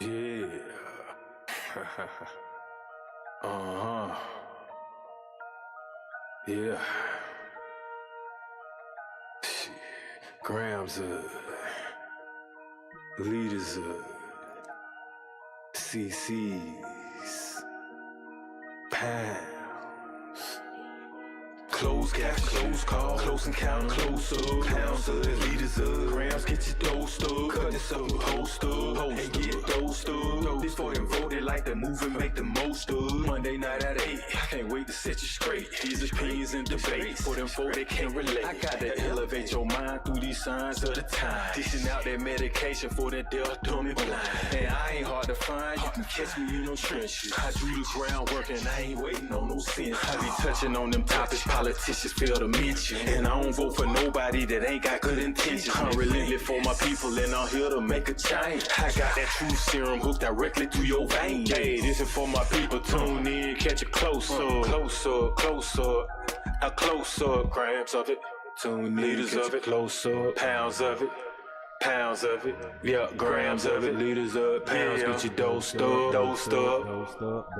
Yeah. uh-huh. Yeah. Shit. Grams leaders CC's pounds. Close cash, close call, close encounter, close up, pounds of liters of grams, get your dose up, cut this up, post up, and get dosed up. This for them voted like the movement, make the most of. Monday night at 8, I can't wait to set you straight. These opinions and debates, for them folk that can't relate. I gotta elevate your mind through these signs of the time. Dishing out that medication for that deaf, dumb and blind. And I ain't hard to find, you can catch me in no trenches. I do the groundwork and I ain't waiting on no sense. I be touching on them topics, politicians fail to mention. And I don't vote for nobody that ain't got good intentions. I'm relentless for my people and I'm here to make a change. I got that true serum hooked directly through your veins. Hey, this is for my people, tune in, catch it closer. Closer, closer, a closer, grams of it. Tune in, liters of it, closer, pounds of it. Pounds of it, yeah, grams of it, liters of pounds, get your dosed up, dosed up,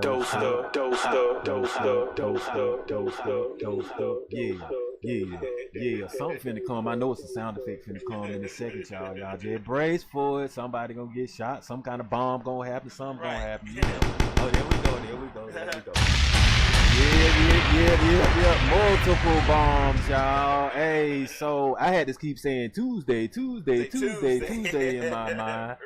dosed up, dosed up, dosed up, dosed up, dosed up, dosed up, yeah, something finna come. I know it's a sound effect finna come in a second, y'all. Y'all just brace for it. Somebody gonna get shot, some kind of bomb gonna happen, something gonna happen. Yeah. Oh, there we go. Yeah. Multiple bombs, y'all. Hey, so I had to keep saying Tuesday in my mind. Right.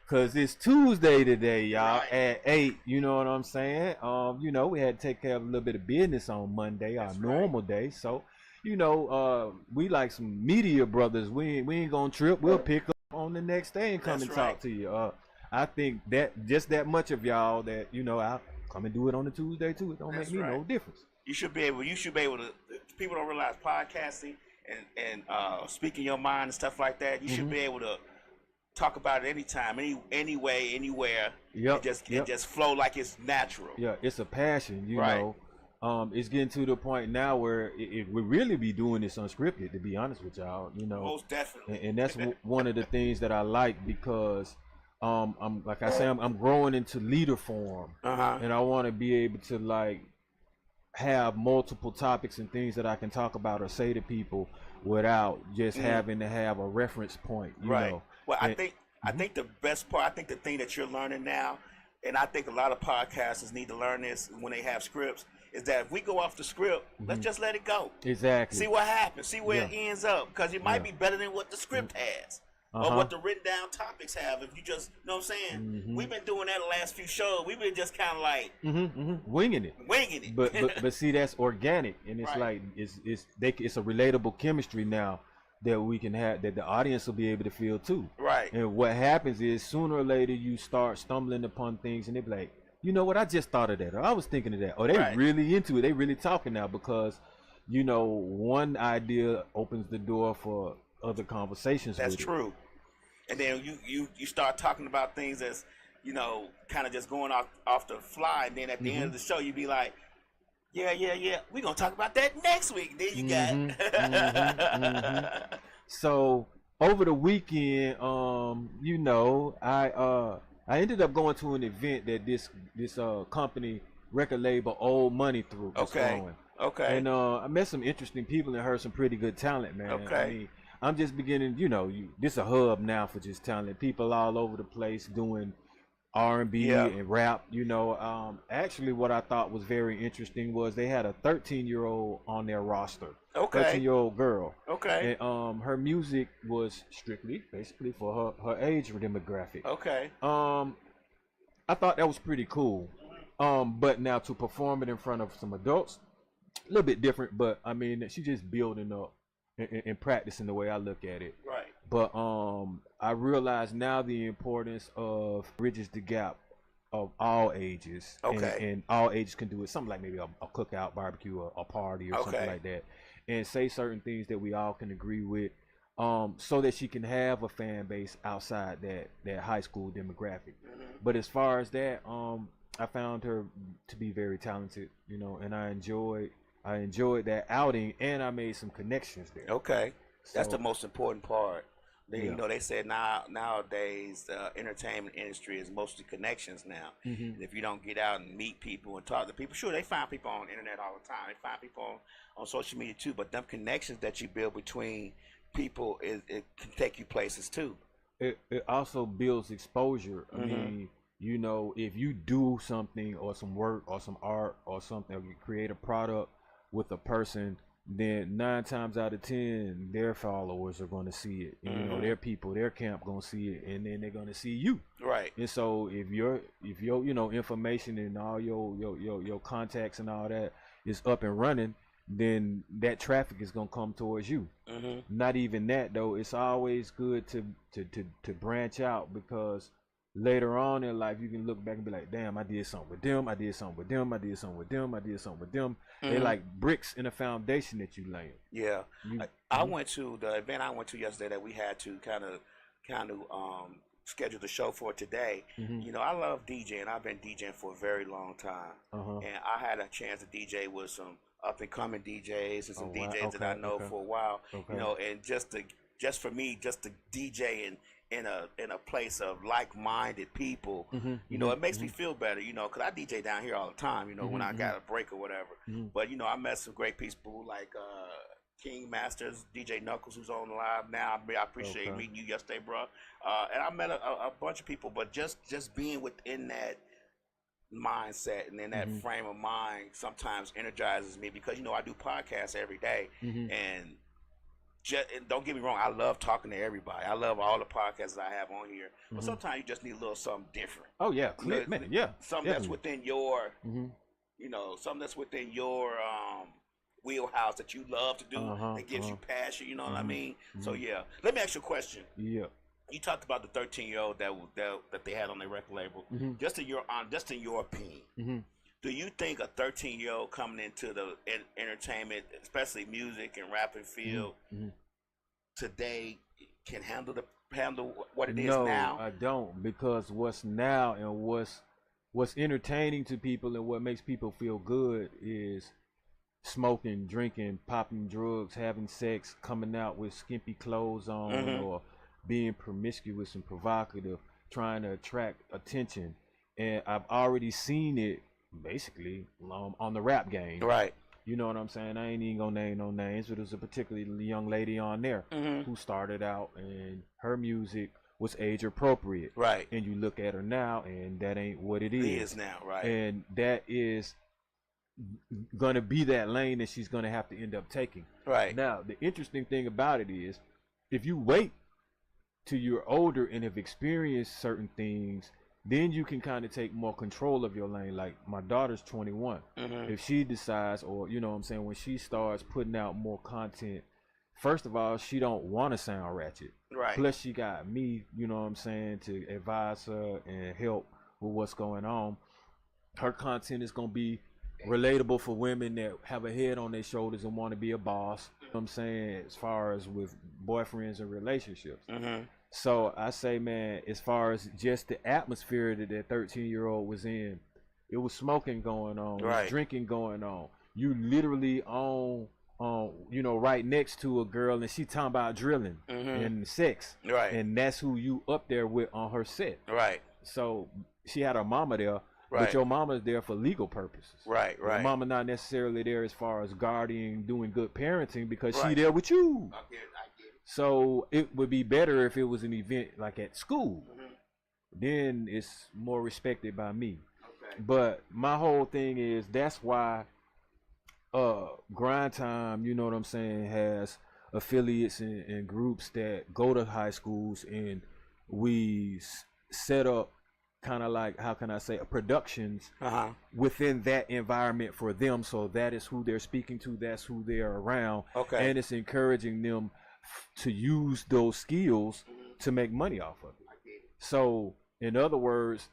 Cause it's Tuesday today, y'all, at 8. You know what I'm saying? You know, we had to take care of a little bit of business on Monday, our normal day. So, you know, we like some media brothers. We ain't gonna trip. We'll pick up on the next day and come and talk to you. I think that just that much of y'all that, you know, I'll come and do it on the Tuesday too. It don't make me no difference. You should be able to. People don't realize podcasting and speaking your mind and stuff like that. You should be able to talk about it anytime, any way, anywhere. Yep. It just flow like it's natural. Yeah, it's a passion, you know. It's getting to the point now where we really be doing this unscripted, to be honest with y'all, you know. Most definitely. And that's one of the things that I like, because I'm like I say, I'm growing into leader form, and I want to be able to like have multiple topics and things that I can talk about or say to people without just having to have a reference point, you know. Well, I think the best part, I think the thing that you're learning now, and I think a lot of podcasters need to learn this when they have scripts, is that if we go off the script, let's just let it go. Exactly. See what happens. See where it ends up, because it might be better than what the script has. Or what the written down topics have. If you just, you know what I'm saying? We've been doing that the last few shows. We've been just kind of like winging it. But see, that's organic, and it's like it's a relatable chemistry now that we can have, that the audience will be able to feel too. Right. And what happens is sooner or later you start stumbling upon things, and they be like, you know what? I just thought of that, or I was thinking of that, or they really into it. They really talking now, because you know, one idea opens the door for other conversations. That's true. And then you start talking about things that's, you know, kind of just going off the fly, and then at the end of the show you be like, yeah, we're gonna talk about that next week. There you got. So over the weekend, you know, I ended up going to an event that this company, record label, Old Money through was throwing. And I met some interesting people and heard some pretty good talent, man. I mean, I'm just beginning, you know, this a hub now for just talent. People all over the place doing R&B and rap, you know. Actually, what I thought was very interesting was they had a 13-year-old on their roster. 13-year-old girl. And her music was strictly, basically, for her age demographic. I thought that was pretty cool. But now to perform it in front of some adults, a little bit different, but I mean, she's just building up and practicing the way I look at it. But I realize now the importance of bridges the gap of all ages. And all ages can do it. Something like maybe a cookout, barbecue, or a party, or something like that. And say certain things that we all can agree with, so that she can have a fan base outside that high school demographic. But as far as that, I found her to be very talented, you know, and I enjoyed that outing, and I made some connections there. That's the most important part. They, you know, they said nowadays the entertainment industry is mostly connections now. And if you don't get out and meet people and talk to people, sure, they find people on the internet all the time. They find people on social media too. But them connections that you build between people, it can take you places too. It also builds exposure. I mean, you know, if you do something or some work or some art or something, or you create a product with a person, then 9 times out of 10 their followers are going to see it. You know, their people, their camp going to see it, and then they're going to see you. Right. And so if your you know, information and all your contacts and all that is up and running, then that traffic is going to come towards you. Not even that though, it's always good to branch out, because later on in life you can look back and be like, damn, I did something with them, I did something with them, I did something with them, I did something with them. They like bricks in a foundation that you lay. Yeah. I went to the event I went to yesterday that we had to kind of schedule the show for today. You know, I love DJing. I've been DJing for a very long time. And I had a chance to DJ with some up and coming DJs and some DJs that I know for a while. You know, and just for me, just to DJ in a place of like-minded people, you know, it makes me feel better, you know, because I DJ down here all the time, you know, when I got a break or whatever. But, you know, I met some great people like King Masters, DJ Knuckles, who's on live now. I appreciate meeting you yesterday, bro. And I met a bunch of people, but just being within that mindset and in that frame of mind sometimes energizes me, because, you know, I do podcasts every day, and don't get me wrong, I love talking to everybody. I love all the podcasts that I have on here. But sometimes you just need a little something different. Oh yeah, clear, man, yeah. Something that's within your, you know, something that's within your wheelhouse that you love to do, that gives you passion. You know what I mean? So yeah, let me ask you a question. Yeah. You talked about the 13-year-old that they had on their record label. Just in your opinion. Do you think a 13-year-old coming into the entertainment, especially music and rapping field, today can handle what it is now? No, I don't, because what's now and what's entertaining to people and what makes people feel good is smoking, drinking, popping drugs, having sex, coming out with skimpy clothes on, or being promiscuous and provocative, trying to attract attention. And I've already seen it basically on the rap game. Right. You know what I'm saying? I ain't even gonna name no names, but there's a particularly young lady on there who started out and her music was age appropriate. Right. And you look at her now and that ain't what it is. It is now, right. And that is gonna be that lane that she's gonna have to end up taking. Right. Now, the interesting thing about it is, if you wait till you're older and have experienced certain things, then you can kind of take more control of your lane. Like my daughter's 21. If she decides, or you know what I'm saying, when she starts putting out more content, first of all, she don't want to sound ratchet. Right. Plus she got me, you know what I'm saying, to advise her and help with what's going on. Her content is going to be relatable for women that have a head on their shoulders and want to be a boss. You know what I'm saying, as far as with boyfriends and relationships. So I say, man, as far as just the atmosphere that 13-year-old was in, it was smoking going on, it was drinking going on. You literally on, you know, right next to a girl, and she talking about drilling and sex, and that's who you up there with on her set. Right. So she had her mama there, but your mama's there for legal purposes. Right. Your mama not necessarily there as far as guarding, doing good parenting, because she there with you. I get it. So it would be better if it was an event like at school. Then it's more respected by me. But my whole thing is, that's why Grind Time, you know what I'm saying, has affiliates and groups that go to high schools, and we set up kind of like, how can I say, productions within that environment for them. So that is who they're speaking to, that's who they're around. And it's encouraging them to use those skills to make money off of it. So in other words,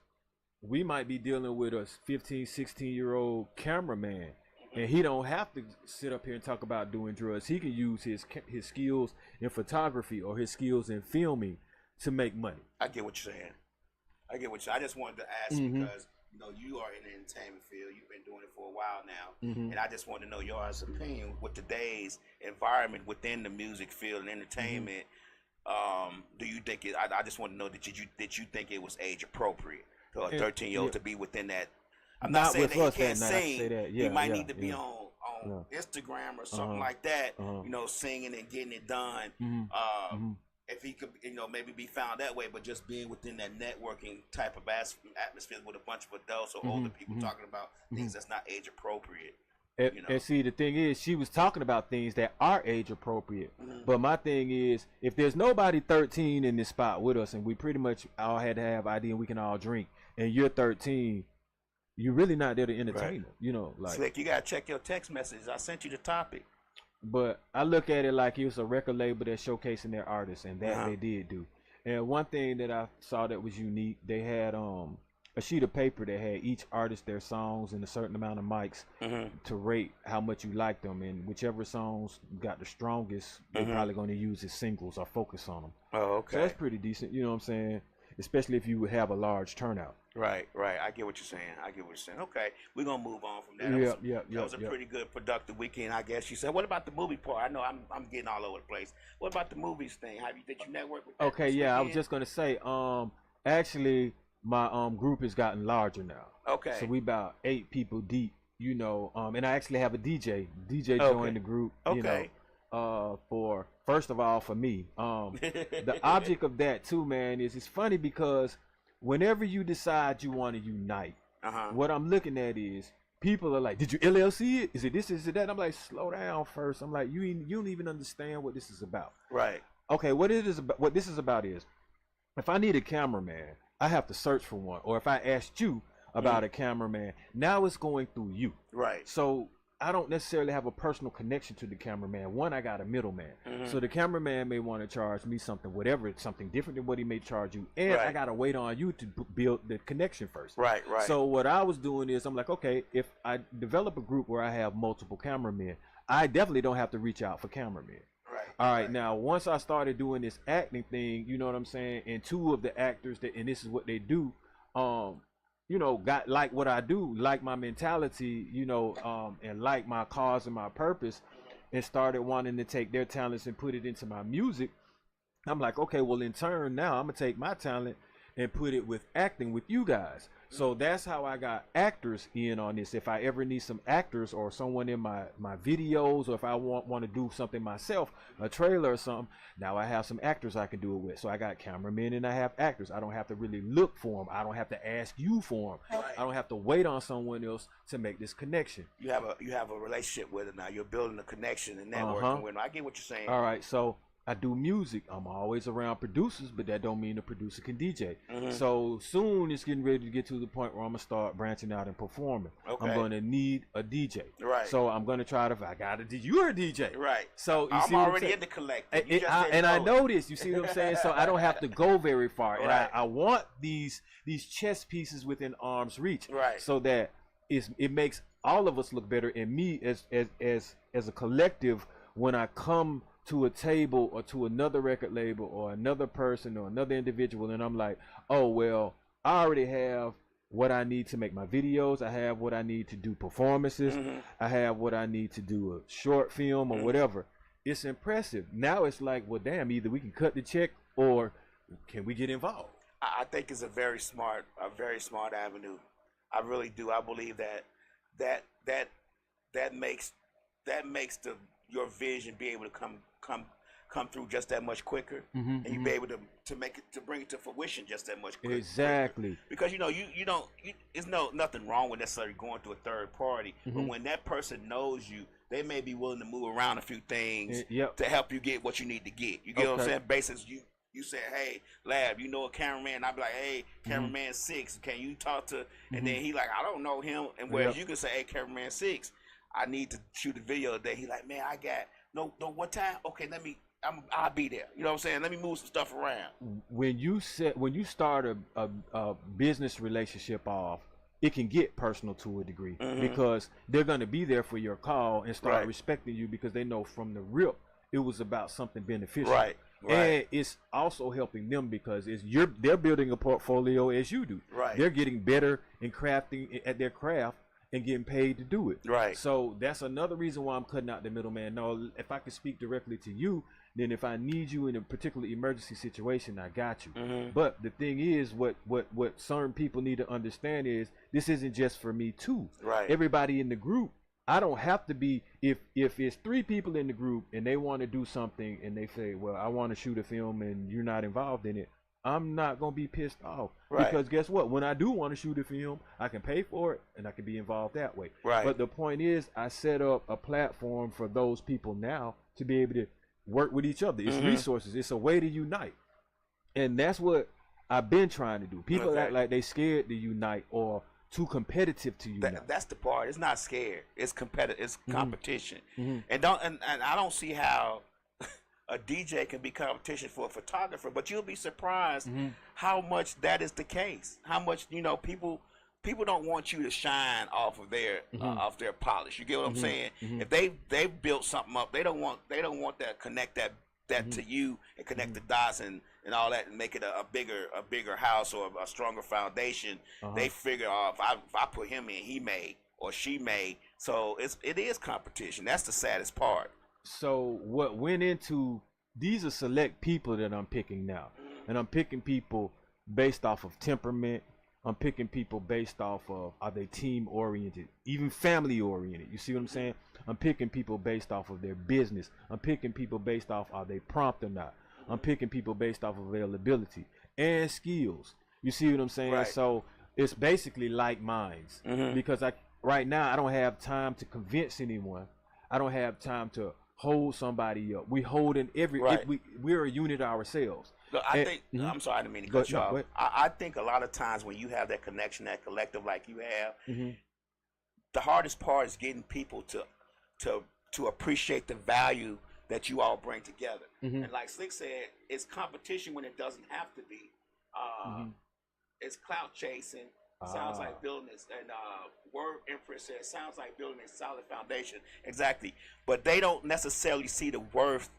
we might be dealing with a 15, 16-year-old cameraman, and he don't have to sit up here and talk about doing drugs. He can use his skills in photography or his skills in filming to make money. I get what you're saying. I just wanted to ask because, you know, you are in the entertainment field. You've been doing it for a while now. And I just wanted to know your opinion with today's environment within the music field and entertainment. Do you think it? I just want to know that you think it was age appropriate for a 13-year-old to be within that? I'm not saying that he can't sing. He might need to be on Instagram or something like that. You know, singing and getting it done. If he could, you know, maybe be found that way, but just being within that networking type of atmosphere with a bunch of adults or older people talking about things that's not age appropriate. And see, the thing is, she was talking about things that are age appropriate. But my thing is, if there's nobody 13 in this spot with us, and we pretty much all had to have ID and we can all drink, and you're 13, you're really not there to entertain them. You know, like Slick, you gotta check your text messages. I sent you the topic. But I look at it like it was a record label that's showcasing their artists, and that they did do. And one thing that I saw that was unique, they had a sheet of paper that had each artist their songs and a certain amount of mics to rate how much you like them, and whichever songs got the strongest, they're probably going to use as singles or focus on them. Oh, okay. So that's pretty decent, you know what I'm saying? Especially if you have a large turnout. Right. I get what you're saying. Okay, we're gonna move on from that. That was a pretty good, productive weekend, I guess. You said. What about the movie part? I know I'm getting all over the place. What about the movies thing? Did you network with that? Okay, I was just gonna say, actually, my group has gotten larger now. Okay. So we about 8 people deep, you know. And I actually have a DJ. DJ joined the group. You know, for first of all, for me, the object of that too, man, is it's funny because whenever you decide you want to unite, what I'm looking at is people are like, "Did you LLC it? Is it this? Is it that?" I'm like, "Slow down first." I'm like, "You don't even understand what this is about." Right. Okay. What this is about is, if I need a cameraman, I have to search for one, or if I asked you about a cameraman, now it's going through you. Right. So I don't necessarily have a personal connection to the cameraman. One, I got a middleman. So the cameraman may want to charge me something, whatever, it's something different than what he may charge you. And I got to wait on you to build the connection first. Right. So what I was doing is I'm like, okay, if I develop a group where I have multiple cameramen, I definitely don't have to reach out for cameramen. All right, now once I started doing this acting thing, you know what I'm saying, and 2 of the actors and this is what they do, you know, got like what I do, like my mentality, you know, and like my cause and my purpose, and started wanting to take their talents and put it into my music. I'm like, okay, well, in turn, now I'm gonna take my talent and put it with acting with you guys. So that's how I got actors in on this. If I ever need some actors or someone in my videos, or if I want to do something myself, a trailer or something, now I have some actors I can do it with. So I got cameramen and I have actors. I don't have to really look for them. I don't have to ask you for them. I don't have to wait on someone else to make this connection. You have a relationship with it now. You're building a connection and networking with them. I get what you're saying. All right, so I do music. I'm always around producers, but that don't mean a producer can DJ. So soon it's getting ready to get to the point where I'm gonna start branching out and performing. I'm gonna need a DJ. Right. So I'm gonna try to. I got it. You're a DJ. Right. So I'm already in the collective. I know this. You see what I'm saying? So I don't have to go very far. And I want these chess pieces within arm's reach. Right. So that it makes all of us look better, and me as a collective when I come to a table or to another record label or another person or another individual, and I'm like, oh, well, I already have what I need to make my videos. I have what I need to do performances. I have what I need to do a short film or whatever. It's impressive. Now it's like, well, damn, either we can cut the check or can we get involved? I think it's a very smart avenue. I really do. I believe that makes your vision be able to come through just that much quicker, and you be able to bring it to fruition just that much quicker. Exactly. Because you don't. There's nothing wrong with necessarily going to a third party, but when that person knows you, they may be willing to move around a few things to help you get what you need to get. You get what I'm saying? Basically, you say, hey, Lab, you know a cameraman? I'd be like, hey, cameraman 6, can you talk to? And then he like, I don't know him. And whereas you can say, hey, cameraman 6, I need to shoot a video today. He like, man, I got no what time? Okay, I'll be there. You know what I'm saying? Let me move some stuff around. When you start a business relationship off, it can get personal to a degree because they're going to be there for your call and start respecting you because they know from the rip it was about something beneficial. Right. And it's also helping them because they're building a portfolio as you do. Right. They're getting better in crafting at their craft and getting paid to do it. Right. So that's another reason why I'm cutting out the middleman. No, if I could speak directly to you, then if I need you in a particular emergency situation, I got you. But the thing is, what certain people need to understand is this isn't just for me too. Right. Everybody in the group, I don't have to be, if it's 3 people in the group and they want to do something and they say, well, I want to shoot a film and you're not involved in it, I'm not going to be pissed off. Right. Because guess what? When I do want to shoot a film, I can pay for it and I can be involved that way. Right. But the point is, I set up a platform for those people now to be able to work with each other. It's resources. It's a way to unite. And that's what I've been trying to do. People act like they scared to unite or too competitive to unite. That's the part. It's not scared. It's competitive. It's competition. And I don't see how a DJ can be competition for a photographer, but you'll be surprised how much that is the case. How much, you know, people don't want you to shine off of their polish. You get what I'm saying? If they built something up, they don't want that connect that to you and connect the dots and all that and make it a bigger house or a stronger foundation. They figure, if I put him in, he may or she may. So it is competition. That's the saddest part. So what went into, these are select people that I'm picking now, and I'm picking people based off of temperament. I'm picking people based off of, are they team oriented, even family oriented? You see what I'm saying? I'm picking people based off of their business. I'm picking people based off, are they prompt or not? I'm picking people based off of availability and skills. You see what I'm saying? Right. So it's basically like minds, because right now I don't have time to convince anyone. I don't have time to hold somebody up. We holding we're a unit ourselves. Look, I think I'm sorry, I didn't mean to cut you off. I think a lot of times when you have that connection, that collective like you have, the hardest part is getting people to appreciate the value that you all bring together. And like Slick said, it's competition when it doesn't have to be. It's clout chasing. Sounds like building this, and Word Empress says sounds like building a solid foundation. Exactly, but they don't necessarily see the worth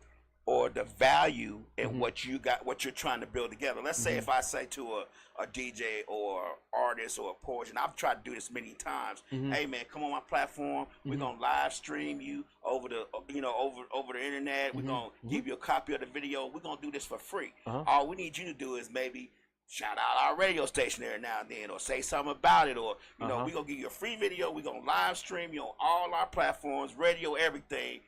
or the value in what you got, what you're trying to build together. Let's say if I say to a DJ or artist or a poet, and I've tried to do this many times. Hey man, come on my platform. We're gonna live stream you over the over the internet. We're gonna give you a copy of the video. We're gonna do this for free. All we need you to do is maybe shout out our radio station every now and then, or say something about it, or you know, we're gonna give you a free video. We're gonna live stream you on all our platforms, radio, everything.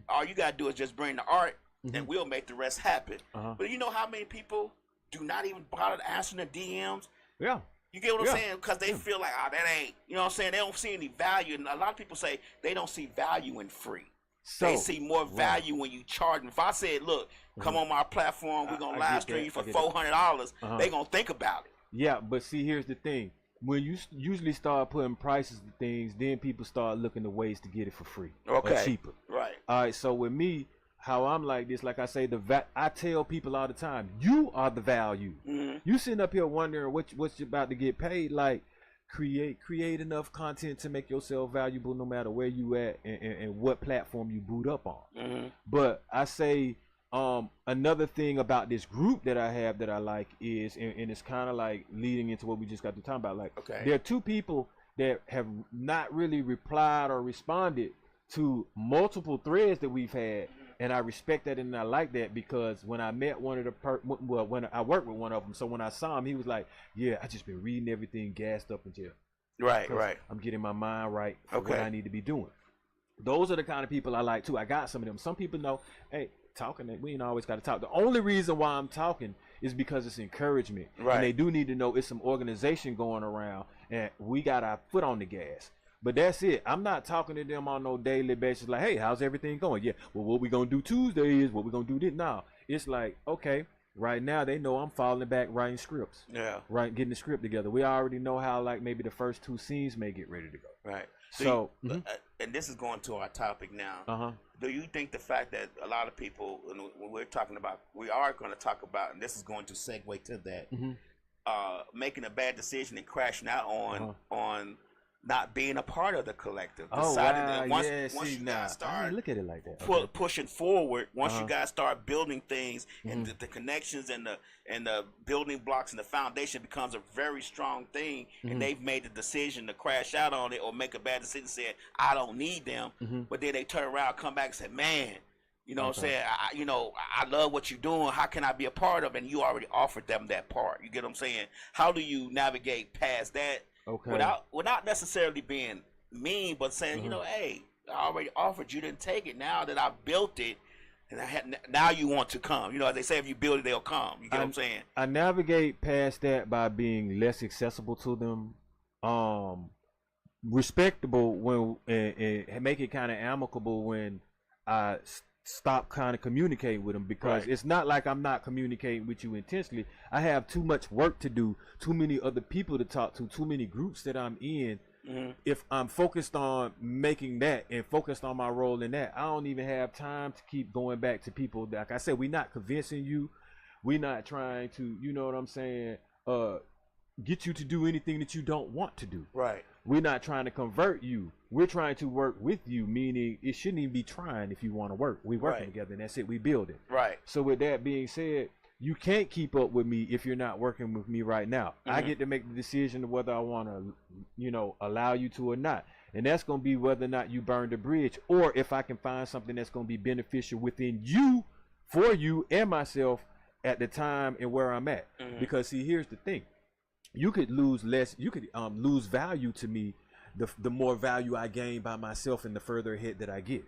All you gotta do is just bring the art, and we'll make the rest happen. But you know how many people do not even bother answering the DMs? Yeah. You get what I'm saying? Because they feel like, oh, that ain't, you know what I'm saying? They don't see any value. And a lot of people say they don't see value in free. So, they see more value when you charge them. If I said, look, come on my platform, we're going to live stream you for $400, they going to think about it. Yeah, but see, here's the thing. When you usually start putting prices to things, then people start looking to ways to get it for free or cheaper. Right. All right, so with me, how I'm like this, like I say, I tell people all the time, you are the value. You sitting up here wondering what's about to get paid. Like, create enough content to make yourself valuable no matter where you at and what platform you boot up on. But I say another thing about this group that I have that I like is, and it's kind of like leading into what we just got to talk about. Like, there are 2 people that have not really replied or responded to multiple threads that we've had. And I respect that and I like that, because when I met one of the when I worked with one of them, so when I saw him, he was like, yeah, I just been reading everything gassed up until right. I'm getting my mind right for what I need to be doing. Those are the kind of people I like too. I got some of them. Some people know, hey, talking, we ain't always got to talk. The only reason why I'm talking is because it's encouragement. And they do need to know it's some organization going around and we got our foot on the gas. But that's it. I'm not talking to them on no daily basis like, hey, how's everything going? Yeah, well, what we going to do Tuesday is what we going to do this. No, it's like, okay, right now they know I'm falling back writing scripts. Yeah. Right, getting the script together. We already know how, like, maybe the first 2 scenes may get ready to go. Right. So, and this is going to our topic now. Do you think the fact that a lot of people, when we're talking about, we are going to talk about, and this is going to segue to that, making a bad decision and crashing out on not being a part of the collective. Deciding that once you guys start look at it like that. Pushing forward, once you guys start building things and the connections and the building blocks and the foundation becomes a very strong thing, and they've made the decision to crash out on it or make a bad decision, saying I don't need them, but then they turn around, come back and say, man, You know what I'm saying? I love what you're doing. How can I be a part of it? And you already offered them that part. You get what I'm saying? How do you navigate past that without necessarily being mean, but saying, hey, I already offered, you didn't take it. Now that I've built it, and now you want to come. As they say, if you build it, they'll come. You get what I'm saying? I navigate past that by being less accessible to them, respectable when, and make it kind of amicable when I stop kind of communicating with them, because it's not like I'm not communicating with you intentionally. I have too much work to do, too many other people to talk to, too many groups that I'm in. If I'm focused on making that and focused on my role in that, I don't even have time to keep going back to people. Like I said, we're not convincing you. We're not trying to, you know what I'm saying, get you to do anything that you don't want to do. Right. We're not trying to convert you. We're trying to work with you, meaning it shouldn't even be trying if you want to work. We're working together, and that's it. We build it. Right. So with that being said, you can't keep up with me if you're not working with me right now. I get to make the decision of whether I want to, allow you to or not. And that's going to be whether or not you burn the bridge, or if I can find something that's going to be beneficial within you, for you and myself at the time and where I'm at. Because see, here's the thing. You could lose less, you could lose value to me the more value I gain by myself and the further ahead that I get.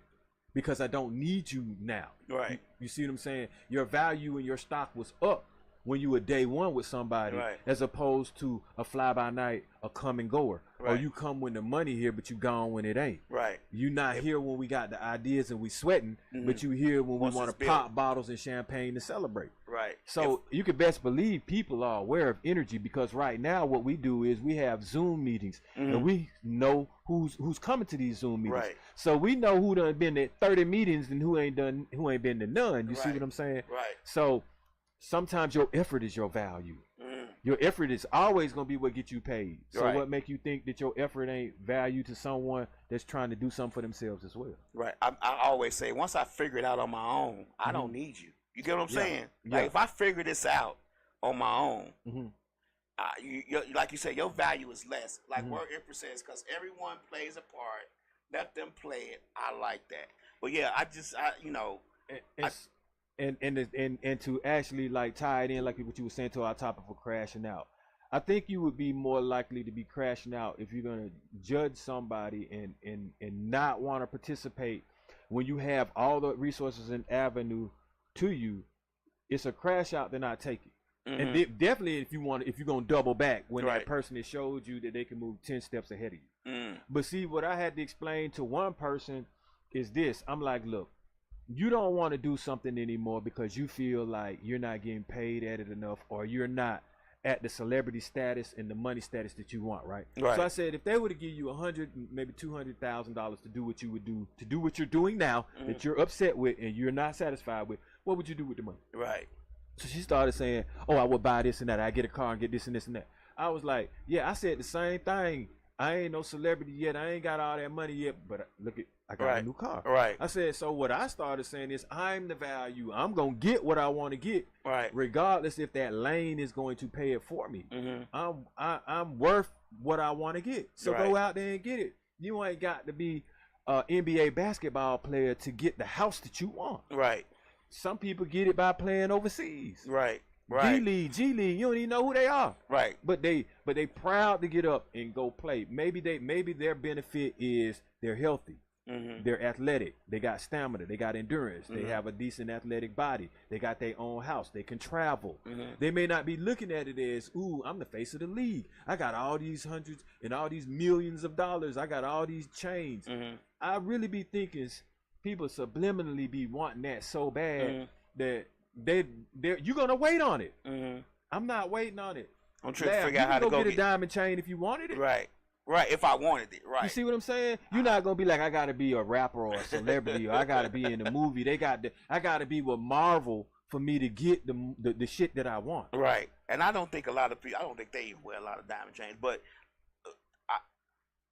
Because I don't need you now. Right. You see what I'm saying? Your value and your stock was up when you were day one with somebody, as opposed to a fly by night, a come and goer. Or you come when the money here, but you gone when it ain't. Right. You not here when we got the ideas and we sweating, but you here when we want to pop bottles and champagne to celebrate. Right. So you can best believe people are aware of energy, because right now what we do is we have Zoom meetings and we know who's coming to these Zoom meetings. Right. So we know who done been at 30 meetings and who ain't been to none. You see what I'm saying? Right. So sometimes your effort is your value. Your effort is always going to be what gets you paid. So what make you think that your effort ain't value to someone that's trying to do something for themselves as well? Right. I always say, once I figure it out on my own, I don't need you. You get what I'm saying? Like, if I figure this out on my own, like you said, your value is less. Like where Empress says, because everyone plays a part. Let them play it. I like that. But yeah, And to actually like tie it in, like what you were saying to our topic for crashing out, I think you would be more likely to be crashing out if you're gonna judge somebody and not want to participate when you have all the resources and avenue to you. It's a crash out to not take it. And definitely if you're gonna double back when that person has showed you that they can move 10 steps ahead of you. But see, what I had to explain to one person is this. I'm like, look, you don't want to do something anymore because you feel like you're not getting paid at it enough, or you're not at the celebrity status and the money status that you want, right? So I said, if they were to give you $100,000, maybe $200,000 to do what you would do, to do what you're doing now, that you're upset with and you're not satisfied with, what would you do with the money? Right. So she started saying, oh, I would buy this and that. I get a car and get this and this and that. I was like, yeah, I said the same thing. I ain't no celebrity yet. I ain't got all that money yet, but look at, I got a new car. Right. I said, so what I started saying is, I'm the value. I'm going to get what I want to get. Right. Regardless if that lane is going to pay it for me. I'm worth what I want to get. So go out there and get it. You ain't got to be an NBA basketball player to get the house that you want. Right. Some people get it by playing overseas. Right. Right. G League, you don't even know who they are. Right. But they proud to get up and go play. Maybe their benefit is they're healthy. They're athletic. They got stamina. They got endurance. They have a decent athletic body. They got their own house. They can travel. They may not be looking at it as, ooh, I'm the face of the league. I got all these hundreds and all these millions of dollars. I got all these chains. I really be thinking people subliminally be wanting that so bad that you're gonna wait on it. I'm not waiting on it. I'm trying to figure out how to go get a diamond chain if you wanted it. Right. If I wanted it. Right. You see what I'm saying? You're not gonna be like, I gotta be a rapper or a celebrity or I gotta be in a movie. I gotta be with Marvel for me to get the shit that I want. Right. And I don't think a lot of people. I don't think they even wear a lot of diamond chains, but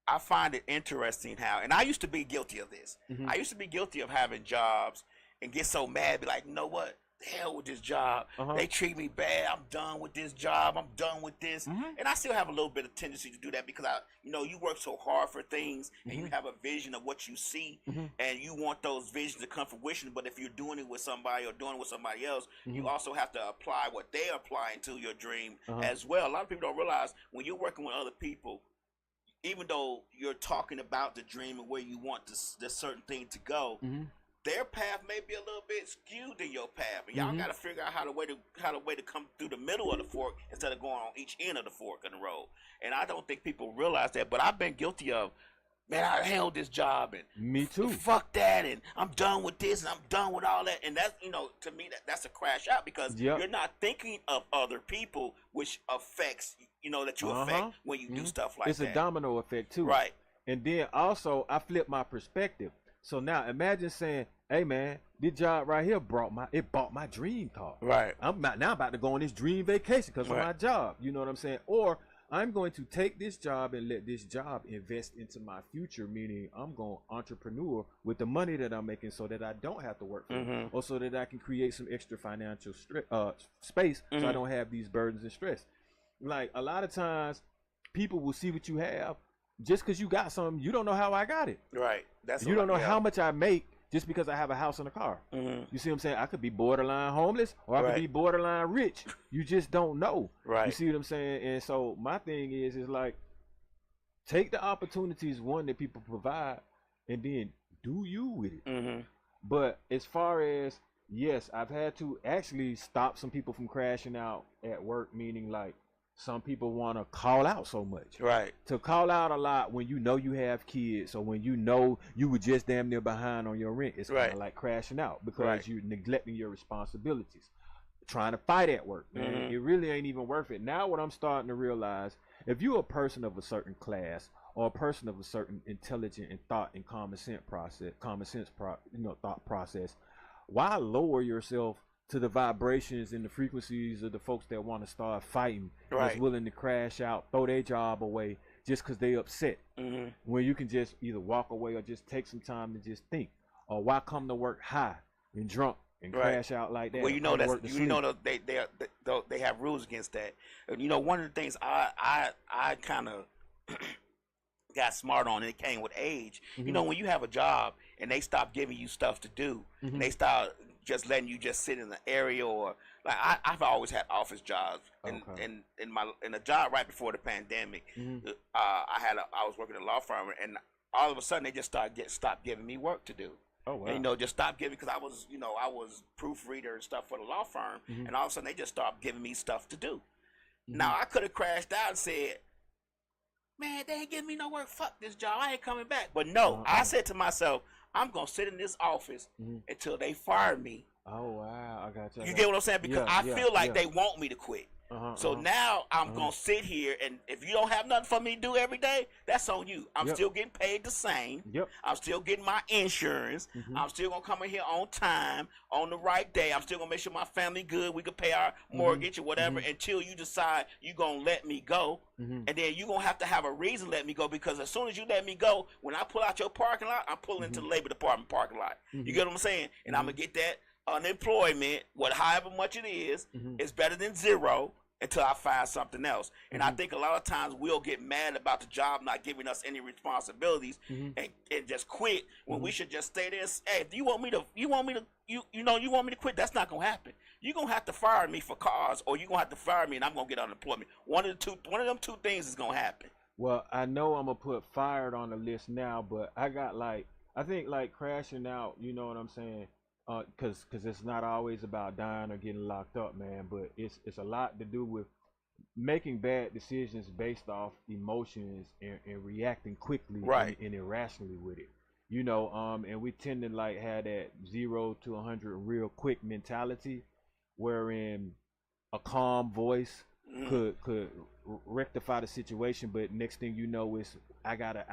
I find it interesting how, and I used to be guilty of this. I used to be guilty of having jobs and get so mad, be like, you know what? hell with this job. They treat me bad. I'm done with this job. I'm done with this. And I still have a little bit of tendency to do that because you work so hard for things and you have a vision of what you see and you want those visions to come to fruition. But if you're doing it with somebody or doing it with somebody else, you also have to apply what they're applying to your dream as well. A lot of people don't realize when you're working with other people, even though you're talking about the dream and where you want this certain thing to go, their path may be a little bit skewed than your path, and y'all got to figure out how to come through the middle of the fork instead of going on each end of the fork in the road. And I don't think people realize that, but I've been guilty of, man, I held this job and me too. Fuck that, and I'm done with this, and I'm done with all that, and that's to me that's a crash out because you're not thinking of other people, which affects that you affect when you do stuff like that. It's a domino effect too, right? And then also I flip my perspective. So now imagine saying, hey man, this job right here bought my dream car. Right. I'm now about to go on this dream vacation because of my job. You know what I'm saying? Or I'm going to take this job and let this job invest into my future, meaning I'm going to entrepreneur with the money that I'm making so that I don't have to work for it, or so that I can create some extra financial space so I don't have these burdens and stress. Like a lot of times people will see what you have. Just because you got something, you don't know how I got it. Right. You don't know how much I make just because I have a house and a car. You see what I'm saying? I could be borderline homeless or I could be borderline rich. You just don't know. Right. You see what I'm saying? And so my thing is like, take the opportunities, one, that people provide, and then do you with it. But as far as, yes, I've had to actually stop some people from crashing out at work, meaning like, some people want to call out so much. Right. To call out a lot when you know you have kids or when you know you were just damn near behind on your rent. It's kind of like crashing out because you're neglecting your responsibilities. Trying to fight at work, man. It really ain't even worth it. Now what I'm starting to realize, if you're a person of a certain class or a person of a certain intelligent and thought and common sense thought process, why lower yourself to the vibrations and the frequencies of the folks that want to start fighting, that's willing to crash out, throw their job away just because they upset, when you can just either walk away or just take some time to just think? Or why come to work high and drunk and crash out like that? Well, they have rules against that. One of the things I kind of got smart on, and it came with age. When you have a job and they stop giving you stuff to do, and they start just letting you just sit in the area, or like I've always had office jobs, and in a job right before the pandemic, I was working at a law firm, and all of a sudden they just stopped giving me work to do. Oh wow! And, just stopped giving, because I was proofreader and stuff for the law firm, and all of a sudden they just stopped giving me stuff to do. Now I could have crashed out and said, man, they ain't giving me no work. Fuck this job. I ain't coming back. But no, I said to myself, I'm going to sit in this office until they fire me. Oh, wow. I got you. You get what I'm saying? Because I feel like they want me to quit. So now I'm going to sit here, and if you don't have nothing for me to do every day, that's on you. I'm still getting paid the same. I'm still getting my insurance. I'm still going to come in here on time, on the right day. I'm still going to make sure my family good. We can pay our mortgage or whatever until you decide you're going to let me go. And then you're going to have a reason to let me go, because as soon as you let me go, when I pull out your parking lot, I'm pulling into the Labor Department parking lot. You get what I'm saying? And I'm going to get that unemployment, however much it is better than zero until I find something else. And I think a lot of times we'll get mad about the job not giving us any responsibilities and just quit, when we should just stay there. Hey, if you want me to quit, that's not gonna happen. You're gonna have to fire me for cause, or you're gonna have to fire me and I'm gonna get unemployment. One of them two things is gonna happen. Well, I know I'm gonna put fired on the list now, but I got I think crashing out, you know what I'm saying? Cause it's not always about dying or getting locked up, man. But it's a lot to do with making bad decisions based off emotions and reacting quickly and irrationally with it. And we tend to have that 0 to 100 real quick mentality, wherein a calm voice could rectify the situation, but next thing you know is I gotta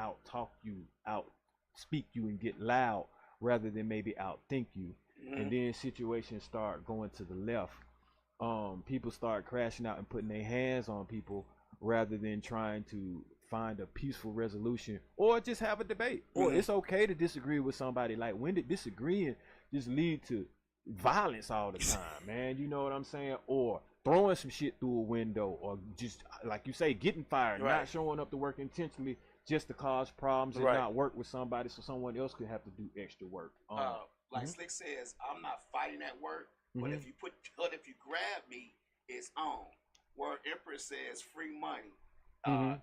speak you and get loud rather than maybe outthink you. And then situations start going to the left. People start crashing out and putting their hands on people rather than trying to find a peaceful resolution or just have a debate. Or it's okay to disagree with somebody. Like, when did disagreeing just lead to violence all the time, man. You know what I'm saying? Or throwing some shit through a window, or just like you say, getting fired, not showing up to work intentionally just to cause problems and not work with somebody so someone else could have to do extra work. Like Slick says, I'm not fighting at work, but if you grab me, it's on. Word Empress says free money.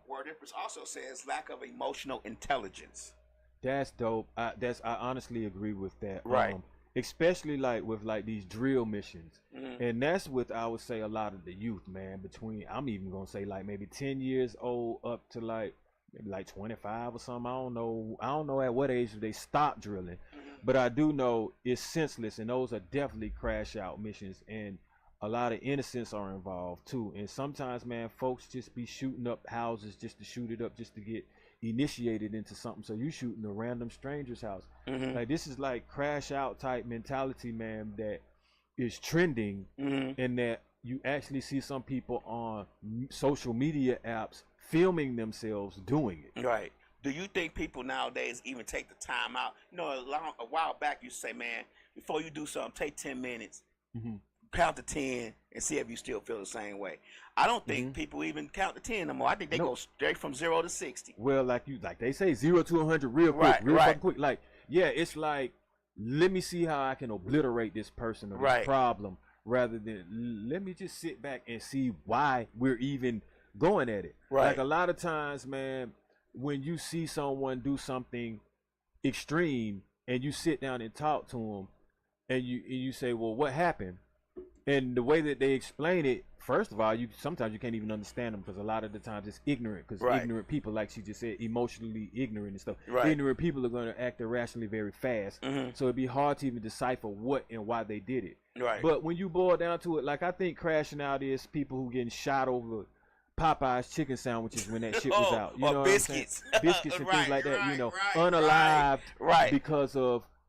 Word Empress also says lack of emotional intelligence. That's dope. I honestly agree with that. Right. Especially like with like these drill missions, and that's with, I would say, a lot of the youth, man. Between, I'm even gonna say like maybe 10 years old up to like maybe like 25 or something. I don't know at what age they stop drilling, but I do know it's senseless, and those are definitely crash out missions, and a lot of innocents are involved too. And sometimes, man, folks just be shooting up houses just to shoot it up, just to get initiated into something. So you shooting a random stranger's house. Like, this is like crash out type mentality, man, that is trending, and that you actually see some people on social media apps filming themselves doing it. Right. Do you think people nowadays even take the time out? You know, a while back you say, man, before you do something, take 10 minutes, count to 10, and see if you still feel the same way. I don't think people even count to 10 no more. I think they go straight from 0 to 60. Well, like they say, 0 to 100 real quick, fucking quick. Like, yeah, it's like, let me see how I can obliterate this person or this problem, rather than let me just sit back and see why we're even going at it. Like, a lot of times, man, when you see someone do something extreme and you sit down and talk to them, and you say, well, what happened? And the way that they explain it, first of all, sometimes you can't even understand them, because a lot of the times it's ignorant, because ignorant people, like she just said, emotionally ignorant and stuff. Ignorant people are going to act irrationally very fast, so it'd be hard to even decipher what and why they did it. But when you boil down to it, like, I think crashing out is people who getting shot over Popeye's chicken sandwiches when that shit was out. You know biscuits. What I'm saying? Biscuits and things like that, you know, unalived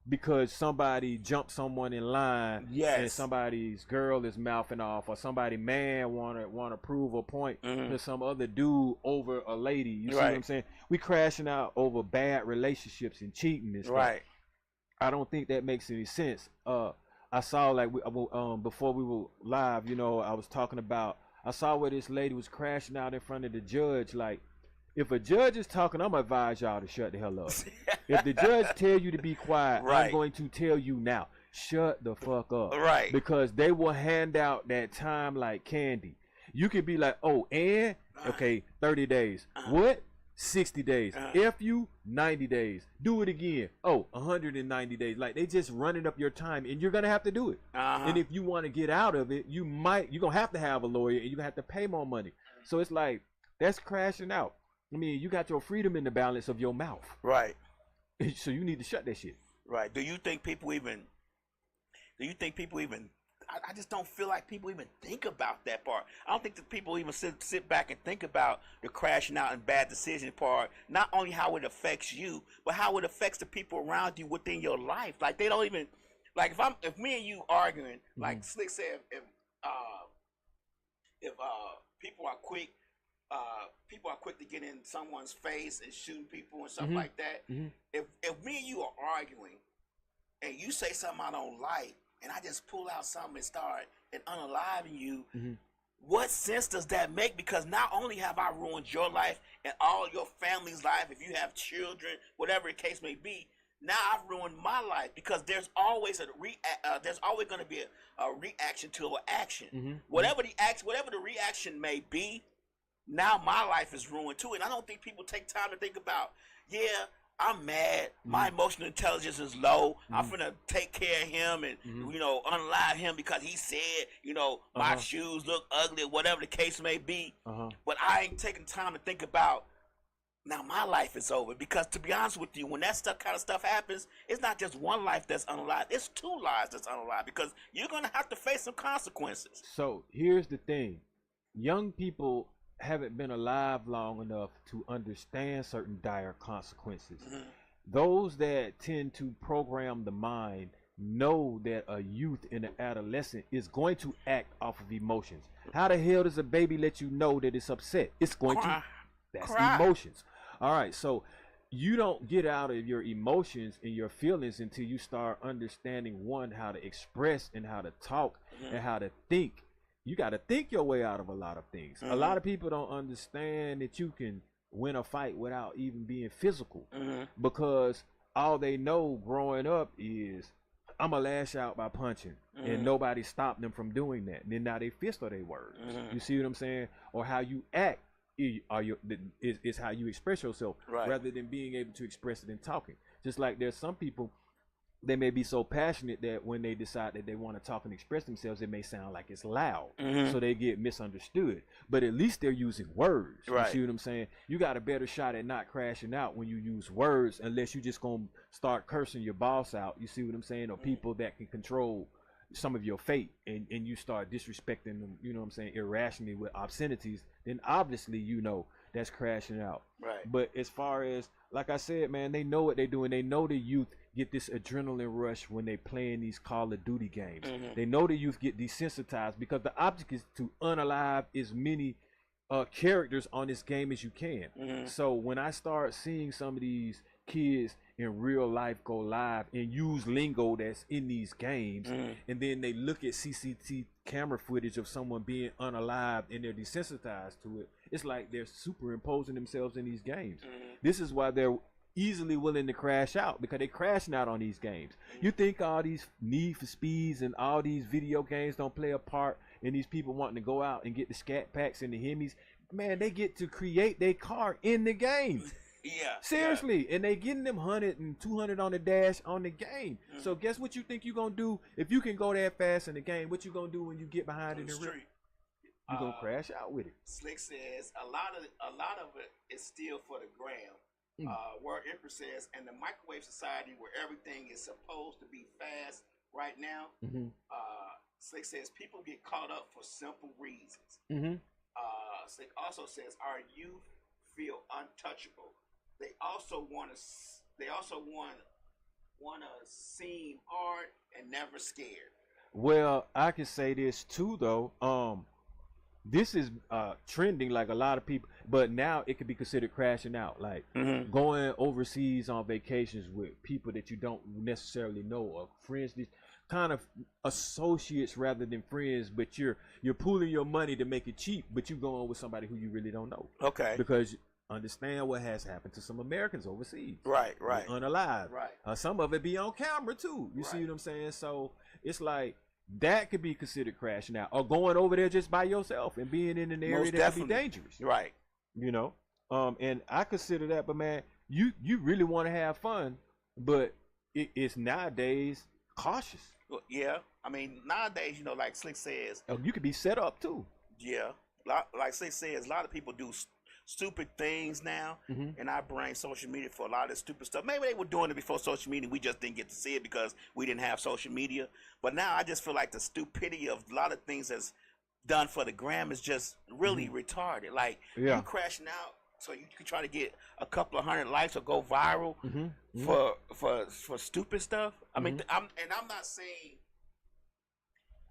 because somebody jumped someone in line, and somebody's girl is mouthing off, or somebody man wanna prove a point to some other dude over a lady. You see what I'm saying? We crashing out over bad relationships and cheating and stuff. I don't think that makes any sense. I saw, like, before we were live, you know, I was talking about, I saw where this lady was crashing out in front of the judge. Like, if a judge is talking, I'm gonna advise y'all to shut the hell up. If the judge tell you to be quiet, I'm going to tell you now, shut the fuck up. Because they will hand out that time like candy. You could be like, oh, and okay, 30 days. What? 60 days. If you 90 days. Do it again. Oh, 190 days. Like, they just running up your time, and you're gonna have to do it. And if you want to get out of it, you're gonna have to have a lawyer, and you're gonna have to pay more money. So it's like, that's crashing out. I mean, you got your freedom in the balance of your mouth. So you need to shut that shit. Do you think people even I just don't feel like people even think about that part. I don't think that people even sit back and think about the crashing out and bad decision part. Not only how it affects you, but how it affects the people around you within your life. Like, they don't even, like, if me and you arguing, like Slick said, if people are quick to get in someone's face and shooting people and stuff like that. If me and you are arguing and you say something I don't like, and I just pull out something and start and unaliving you, what sense does that make? Because not only have I ruined your life and all your family's life, if you have children, whatever the case may be, now I've ruined my life, because there's always there's always going to be a reaction to an action. Whatever the reaction may be, now my life is ruined too. And I don't think people take time to think about, I'm mad, my emotional intelligence is low, I'm finna take care of him and, you know, unalive him because he said, you know, my shoes look ugly, whatever the case may be. But I ain't taking time to think about, now my life is over. Because, to be honest with you, when that kind of stuff happens, it's not just one life that's unalived, it's 2 lives that's unalived, because you're gonna have to face some consequences. So here's the thing, young people haven't been alive long enough to understand certain dire consequences. Those that tend to program the mind know that a youth and an adolescent is going to act off of emotions. How the hell does a baby let you know that it's upset? It's going to. That's emotions. All right, so you don't get out of your emotions and your feelings until you start understanding, one, how to express and how to talk and how to think. You got to think your way out of a lot of things. A lot of people don't understand that you can win a fight without even being physical, because all they know growing up is, I'm going to lash out by punching, and nobody stopped them from doing that. And then now they fist or they words. You see what I'm saying? Or how you act is how you express yourself, rather than being able to express it in talking. Just like there's some people, they may be so passionate that when they decide that they want to talk and express themselves, it may sound like it's loud, so they get misunderstood. But at least they're using words. You see what I'm saying? You got a better shot at not crashing out when you use words, unless you just gonna start cursing your boss out. You see what I'm saying? Or people that can control some of your fate, and you start disrespecting them, you know what I'm saying, irrationally with obscenities, then obviously that's crashing out. But as far as, like I said, man, they know what they're doing. They know the youth get this adrenaline rush when they playing these Call of Duty games. They know the youth get desensitized, because the object is to unalive as many characters on this game as you can. So when I start seeing some of these kids in real life go live and use lingo that's in these games, and then they look at CCTV camera footage of someone being unalived and they're desensitized to it, it's like they're superimposing themselves in these games. This is why they're easily willing to crash out, because they're crashing out on these games. You think all these Need for Speeds and all these video games don't play a part in these people wanting to go out and get the scat packs and the Hemis? Man, they get to create their car in the game. Seriously. And they getting them 100 and 200 on the dash on the game. So guess what you think you gonna do if you can go that fast in the game? What you gonna do when you get behind in the street? You gonna crash out with it. Slick says a lot of it is still for the gram. Where Empress says, in the microwave society where everything is supposed to be fast right now, Slick says people get caught up for simple reasons. Slick also says our youth feel untouchable. They also want to seem hard and never scared. Well, I can say this too, though. This is trending, like a lot of people, but now it could be considered crashing out, like going overseas on vacations with people that you don't necessarily know, or friends, these kind of associates rather than friends, but you're pooling your money to make it cheap, but you going with somebody who you really don't know. Because understand what has happened to some Americans overseas. They're unalive. Some of it be on camera too. You see what I'm saying? So it's like, that could be considered crashing out, or going over there just by yourself and being in an area that could be dangerous. You know, and I consider that. But man, you really want to have fun, but it's nowadays cautious. Well, I mean, nowadays, like Slick says, you could be set up too. Like Slick says, a lot of people do stupid things now, and I blame social media for a lot of this stupid stuff. Maybe they were doing it before social media, we just didn't get to see it because we didn't have social media. But now I just feel like the stupidity of a lot of things that's done for the gram is just really retarded. Like, you crashing out so you can try to get a couple of 100 likes or go viral for stupid stuff. I mean, I'm not saying,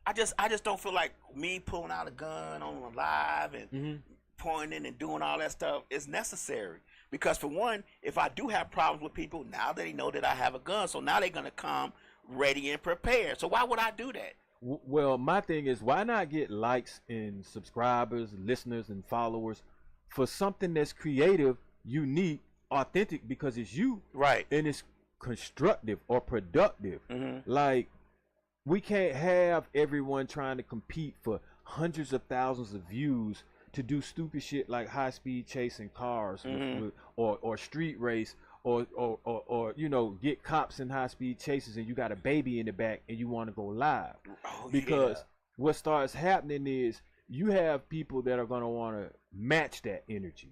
I just don't feel like me pulling out a gun on a live and pointing and doing all that stuff is necessary. Because for one, if I do have problems with people, now they know that I have a gun, so now they're gonna come ready and prepared. So why would I do that? Well, my thing is, why not get likes and subscribers, listeners, and followers for something that's creative, unique, authentic, because it's you, and it's constructive or productive. Like, we can't have everyone trying to compete for hundreds of thousands of views to do stupid shit like high-speed chasing cars, or street race, or get cops in high-speed chases, and you got a baby in the back and you want to go live. Because what starts happening is you have people that are going to want to match that energy,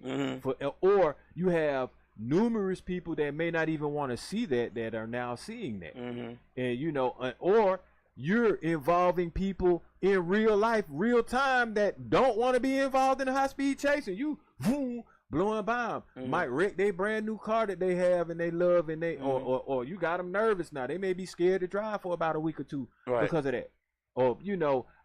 or you have numerous people that may not even want to see that are now seeing that, and or you're involving people in real life, real time, that don't want to be involved in a high speed chase, and you blowing by them, might wreck their brand new car that they have and they love, and they or you got them nervous now. They may be scared to drive for about a week or two because of that. Or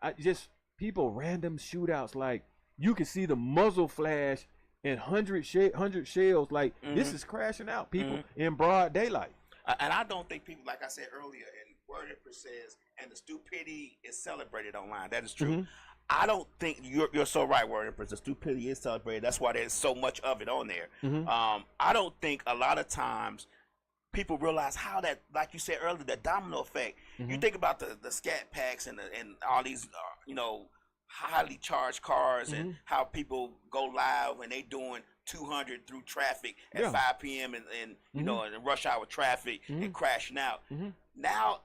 I just people random shootouts, like you can see the muzzle flash and hundred shells. Like this is crashing out people in broad daylight. And I don't think people, like I said earlier, and Word Empress says, and the stupidity is celebrated online. That is true. I don't think you're so right, Word Empress. The stupidity is celebrated. That's why there's so much of it on there. I don't think a lot of times people realize how that, like you said earlier, the domino effect. You think about the scat packs and all these, you know, highly charged cars and how people go live and they doing 200 through traffic at 5 p.m. and you know, in rush hour traffic and crashing out. Now,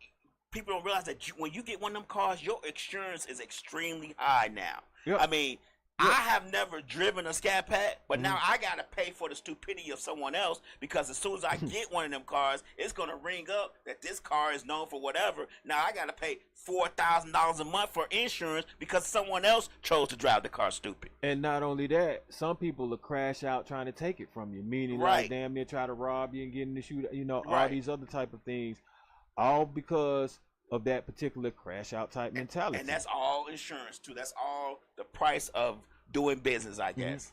people don't realize that when you get one of them cars, your insurance is extremely high now. I mean, I have never driven a scat pack, but now I got to pay for the stupidity of someone else, because as soon as I get one of them cars, it's going to ring up that this car is known for whatever. Now I got to pay $4,000 a month for insurance because someone else chose to drive the car stupid. And not only that, some people will crash out trying to take it from you, meaning like damn near try to rob you and get in the shootout, you know, all these other type of things, all because of that particular crash out type mentality. And that's all insurance too. That's all the price of doing business, I guess.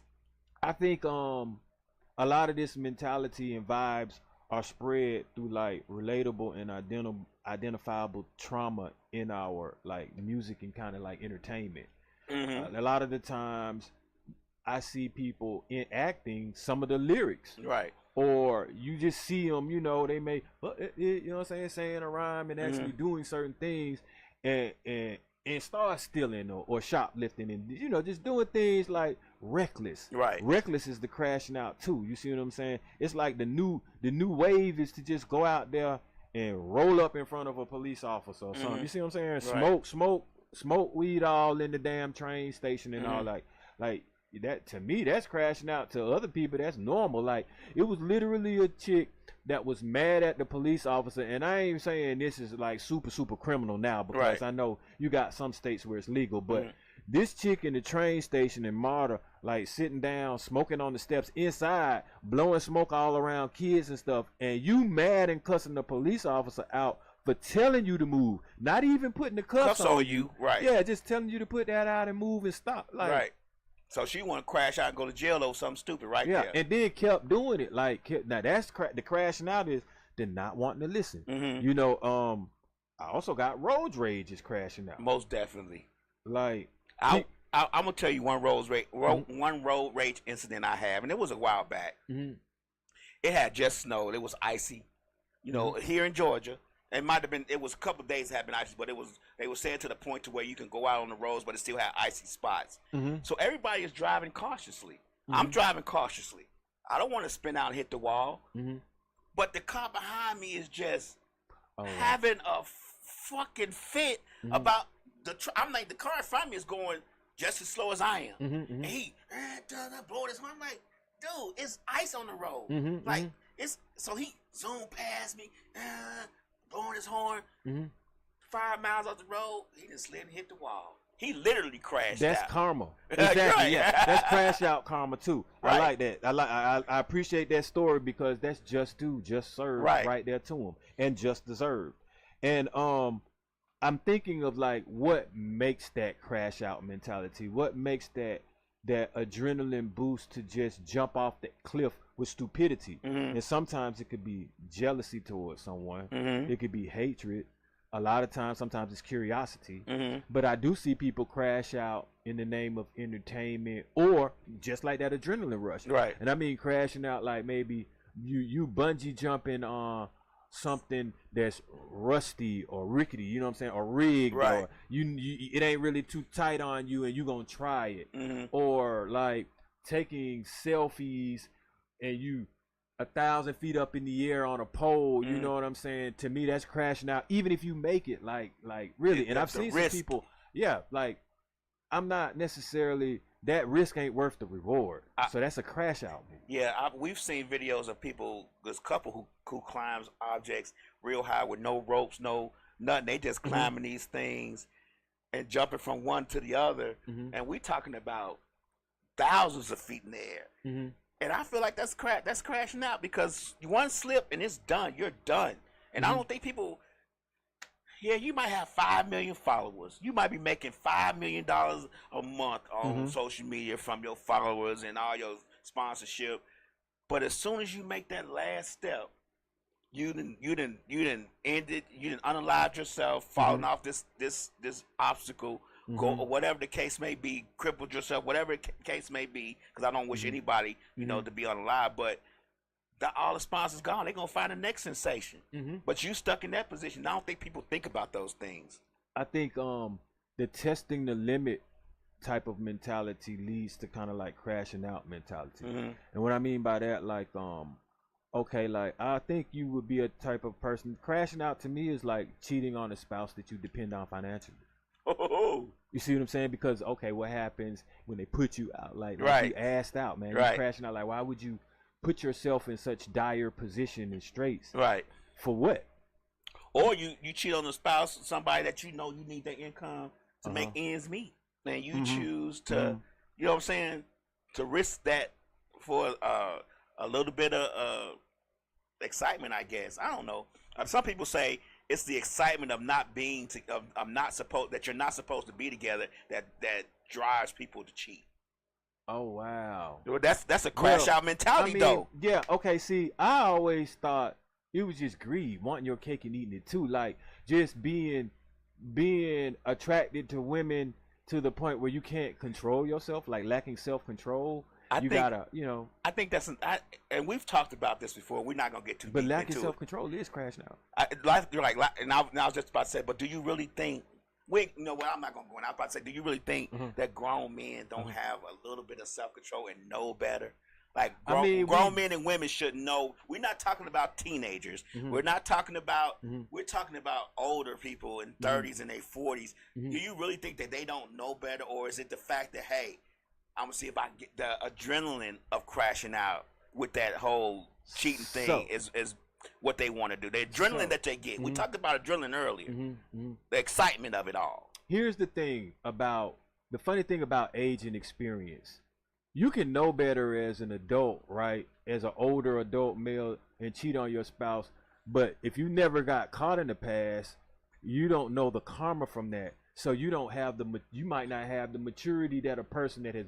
I think a lot of this mentality and vibes are spread through like relatable and identifiable trauma in our like music and kind of like entertainment. A lot of the times I see people enacting some of the lyrics. Or you just see them, you know, they may, you know what I'm saying a rhyme and actually doing certain things and start stealing or shoplifting and, you know, just doing things like reckless. Reckless is the crashing out too. You see what I'm saying? It's like the new wave is to just go out there and roll up in front of a police officer or something. You see what I'm saying? Smoke weed all in the damn train station and all like that. To me, that's crashing out. To other people, that's normal. Like, it was literally a chick that was mad at the police officer, and I ain't saying this is like super criminal now, because I know you got some states where it's legal, but this chick in the train station in Marta, like sitting down, smoking on the steps inside, blowing smoke all around kids and stuff, and you mad and cussing the police officer out for telling you to move, not even putting the cuffs on you. Yeah, just telling you to put that out and move and stop. Like, so she want to crash out and go to jail or something stupid there. And then kept doing it. Like, now that's the crashing out is the not wanting to listen. You know, I also got road rage is crashing out. Most definitely. Like, I'm gonna tell you one road rage incident I have, and it was a while back. It had just snowed. It was icy. You know, here in Georgia. It might have been. It was a couple of days had been icy, but they were saying to the point to where you can go out on the roads, but it still had icy spots. So everybody is driving cautiously. I'm driving cautiously. I don't want to spin out and hit the wall, but the car behind me is just having a fucking fit about I'm like, the car in front of me is going just as slow as I am, and he blowing his horn. I'm like, dude, it's ice on the road. Like so he zoomed past me. Blowing his horn, 5 miles off the road, he just slid and hit the wall. He literally crashed out. That's karma. Exactly. Yeah, that's crash out karma too. I like that. I appreciate that story, because that's just due, just served right there to him, and just deserved. And I'm thinking of like what makes that crash out mentality. What makes that adrenaline boost to just jump off that cliff with stupidity. And sometimes it could be jealousy towards someone. It could be hatred. A lot of times, sometimes it's curiosity. But I do see people crash out in the name of entertainment, or just like that adrenaline rush. And I mean crashing out like maybe you bungee jumping on something that's rusty or rickety, you know what I'm saying, or rigged, or you it ain't really too tight on you and you gonna try it. Or like taking selfies and you 1,000 feet up in the air on a pole, you know what I'm saying? To me, that's crashing out, even if you make it, like really. And I've seen some people, like, I'm not necessarily, that risk ain't worth the reward. So that's a crash out. We've seen videos of people, this couple who climbs objects real high with no ropes, no nothing. They just climbing these things and jumping from one to the other. And we talking about thousands of feet in the air. And I feel like that's crashing out, because one slip and it's done. You're done. And I don't think people. You might have 5 million followers. You might be making $5 million a month on social media from your followers and all your sponsorship. But as soon as you make that last step, you didn't end it. You didn't unalive yourself, falling off this obstacle, go or whatever the case may be, crippled yourself, whatever the case may be. Because I don't wish anybody, you know, to be unalive. But all the sponsors gone. They're gonna find the next sensation. But you stuck in that position. I don't think people think about those things. I think the testing the limit type of mentality leads to kind of like crashing out mentality. And what I mean by that, like okay, like I think you would be a type of person. Crashing out to me is like cheating on a spouse that you depend on financially. You see what I'm saying? Because okay, what happens when they put you out? Like you asked out, man. You're crashing out. Like, why would you put yourself in such dire position and straits? For what? Or you cheat on a spouse, somebody that you know you need their income to make ends meet, and you choose to, you know what I'm saying, to risk that for a little bit of excitement, I guess. I don't know. Some people say it's the excitement of not being that you're not supposed to be together that drives people to cheat. Oh wow. Well, that's a crash out mentality, though. Yeah. Okay. See, I always thought it was just greed, wanting your cake and eating it too. Like just being attracted to women to the point where you can't control yourself, like lacking self-control. I think that's and we've talked about this before. We're not gonna get too deep into it. But lacking self-control is crashing out. And I was just about to say, but do you really think? You know what? I'm not gonna go in. I was about to say, do you really think that grown men don't have a little bit of self-control and know better? Like grown men and women should know. We're not talking about teenagers. We're not talking about. We're talking about older people in 30s and their 40s. Do you really think that they don't know better, or is it the fact that, hey, I'm gonna see if I can get the adrenaline of crashing out with that whole cheating thing is what they want to do. The adrenaline that they get. We talked about adrenaline earlier. The excitement of it all. Here's the funny thing about age and experience. You can know better as an adult, right? As an older adult male, and cheat on your spouse. But if you never got caught in the past, you don't know the karma from that. So you might not have the maturity that a person that has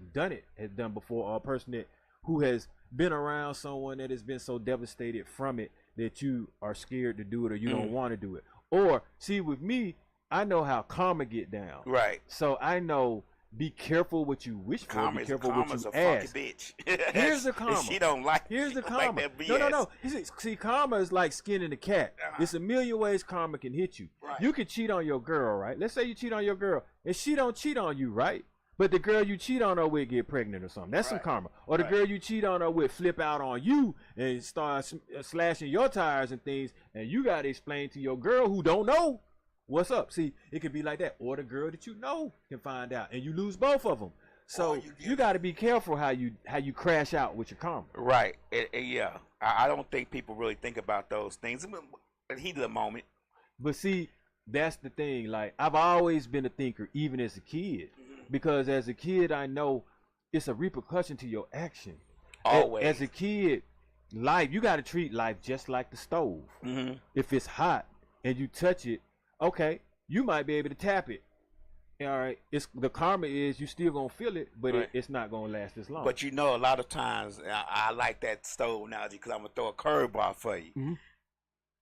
done before, or a person who has been around someone that has been so devastated from it that you are scared to do it, or you don't want to do it. Or see, with me, I know how karma get down. Right. So I know. Be careful what you wish for. Be careful what you ask. Bitch. Here's the karma. She don't like. Here's the karma. Like no. See, karma is like skinning a cat. It's a million ways karma can hit you. Right. You can cheat on your girl, right? Let's say you cheat on your girl, and she don't cheat on you, right? But the girl you cheat on her with get pregnant or something. That's some karma. Or the girl you cheat on her with flip out on you and start slashing your tires and things, and you got to explain to your girl who don't know. What's up? See, it could be like that, or the girl that you know can find out, and you lose both of them. So you got to be careful how you crash out with your karma. Right? Yeah, I don't think people really think about those things in the heat of the moment. But see, that's the thing. Like I've always been a thinker, even as a kid, because as a kid I know it's a repercussion to your action. Always. As a kid, you got to treat life just like the stove. If it's hot and you touch it. Okay, you might be able to tap it. All right, the karma is you still gonna feel it, but it's not gonna last as long. But you know, a lot of times I like that stove analogy because I'm gonna throw a curveball for you.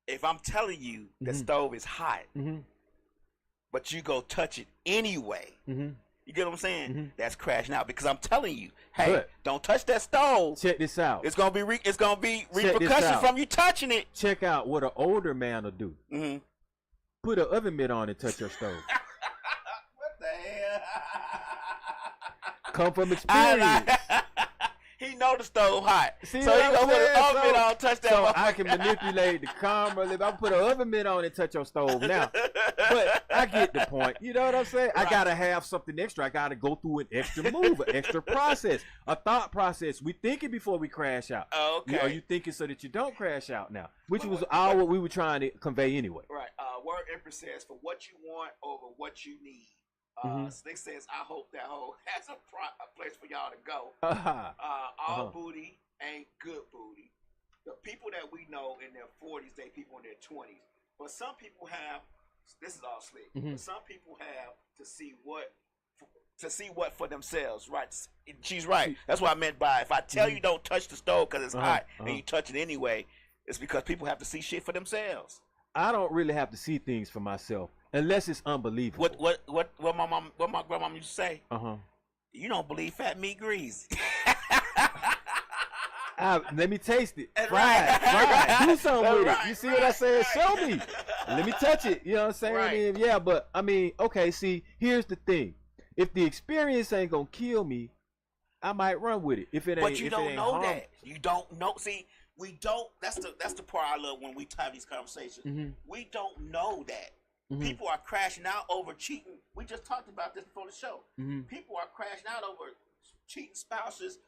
If I'm telling you the stove is hot, but you go touch it anyway, you get what I'm saying? That's crashing out because I'm telling you, hey, don't touch that stove. Check this out. It's gonna be repercussions from you touching it. Check out what an older man will do. Put an oven mitt on and touch your stove. What the hell? Come from experience. He know the stove hot. See, so he gonna put an oven mitt on and touch that. So I can manipulate the karma. If I put an oven mitt on and touch your stove now. But I get the point. You know what I'm saying? Right. I gotta have something extra. I gotta go through an extra move, an extra process, a thought process. We thinking before we crash out. Okay. Are you thinking so that you don't crash out now? Which was what we were trying to convey anyway. Right. Word Empress says, for what you want over what you need. Slick says, I hope that hoe has a place for y'all to go. All booty ain't good booty. The people that we know in their 40s, they people in their 20s. But some people have, this is all Slick, but some people have to see what to see what for themselves. Right? She's right. That's what I meant by if I tell you don't touch the stove because it's hot and you touch it anyway, it's because people have to see shit for themselves. I don't really have to see things for myself unless it's unbelievable. What my grandma used to say? You don't believe fat meat grease. Let me taste it. Fried. Do something with it. You see what I said? Show me. Let me touch it. You know what I'm saying? Right. Yeah, but I mean, okay, see, here's the thing. If the experience ain't gonna kill me, I might run with it. If it ain't, but you don't know harm. that. You don't know. See, we don't. That's the part I love when we have these conversations. We don't know that. People are crashing out over cheating. We just talked about this before the show. People are crashing out over cheating spouses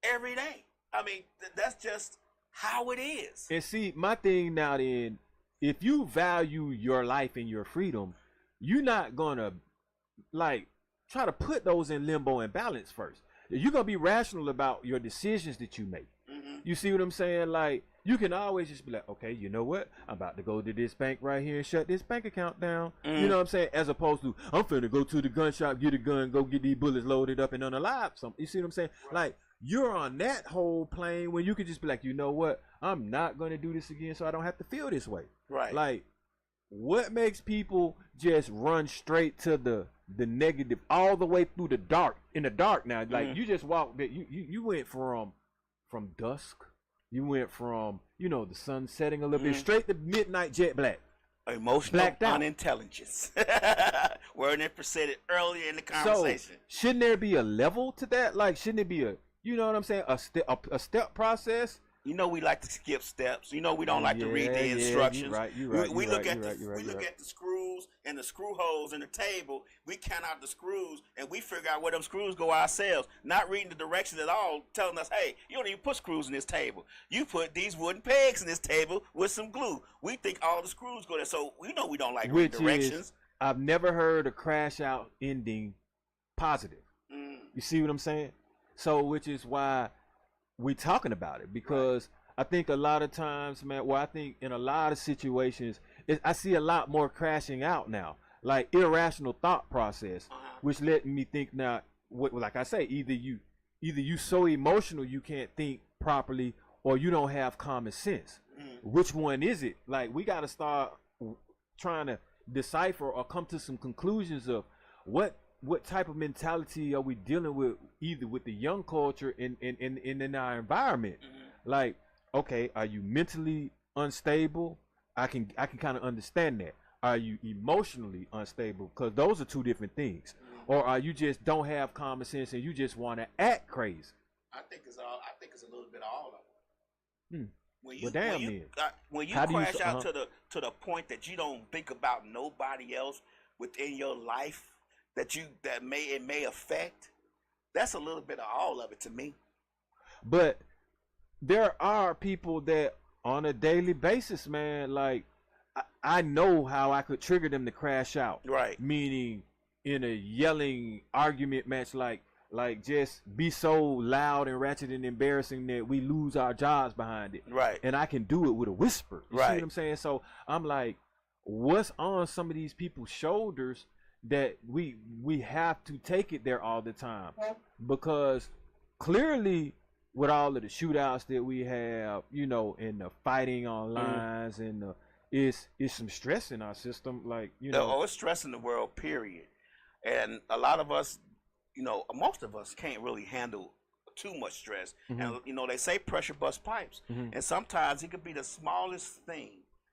every day. I mean, that's just how it is. And see, my thing now then, if you value your life and your freedom, you're not gonna like try to put those in limbo and balance first. You're gonna be rational about your decisions that you make. You see what I'm saying? Like, you can always just be like, okay, you know what? I'm about to go to this bank right here and shut this bank account down. You know what I'm saying? As opposed to, I'm finna go to the gun shop, get a gun, go get these bullets loaded up and unalive something. You see what I'm saying? Like, you're on that whole plane when you could just be like, you know what? I'm not gonna do this again, so I don't have to feel this way. Right. Like, what makes people just run straight to the negative all the way through the dark? In the dark now, like you just walked. You went from dusk. You went from the sun setting a little bit straight to midnight jet black. Emotional unintelligence. Word it presented earlier in the conversation. So, shouldn't there be a level to that? Like, shouldn't it be you know what I'm saying? A step process. You know we like to skip steps. You know we don't like to read the instructions. You're right. We look at the screws and the screw holes in the table. We count out the screws and we figure out where them screws go ourselves. Not reading the directions at all, telling us, hey, you don't even put screws in this table. You put these wooden pegs in this table with some glue. We think all the screws go there. So we know we don't like reading directions. I've never heard a crash out ending positive. You see what I'm saying? So which is why we talking about it, because I think a lot of times, man, I think in a lot of situations, I see a lot more crashing out now, like irrational thought process, which let me think now, like I say, either you so emotional you can't think properly, or you don't have common sense. Which one is it? Like, we got to start trying to decipher or come to some conclusions of what type of mentality are we dealing with, either with the young culture and in our environment. Like, okay, are you mentally unstable? I can kind of understand that. Are you emotionally unstable? Because those are two different things. Or are you just don't have common sense and you just want to act crazy? I think it's a little bit of all of it. When you crash out to the point that you don't think about nobody else within your life that may affect, that's a little bit of all of it to me. But there are people that on a daily basis, man, like I know how I could trigger them to crash out. Right. Meaning in a yelling argument match, like just be so loud and ratchet and embarrassing that we lose our jobs behind it. Right. And I can do it with a whisper. You see what I'm saying? So I'm like, what's on some of these people's shoulders that we have to take it there all the time? Because clearly with all of the shootouts that we have, and the fighting on lines and it's some stress in our system, like, it's stress in the world, period. And a lot of us, most of us can't really handle too much stress. And they say pressure busts pipes, and sometimes it could be the smallest thing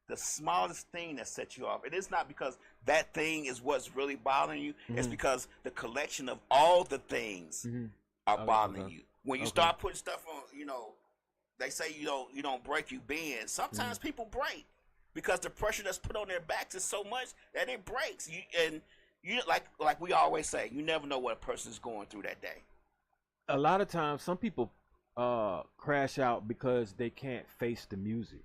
that sets you off. It is not because that thing is what's really bothering you. It's because the collection of all the things are bothering you. When you start putting stuff on, they say you don't break, you bend. Sometimes people break because the pressure that's put on their backs is so much that it breaks. You like we always say, you never know what a person's going through that day. A lot of times, some people crash out because they can't face the music,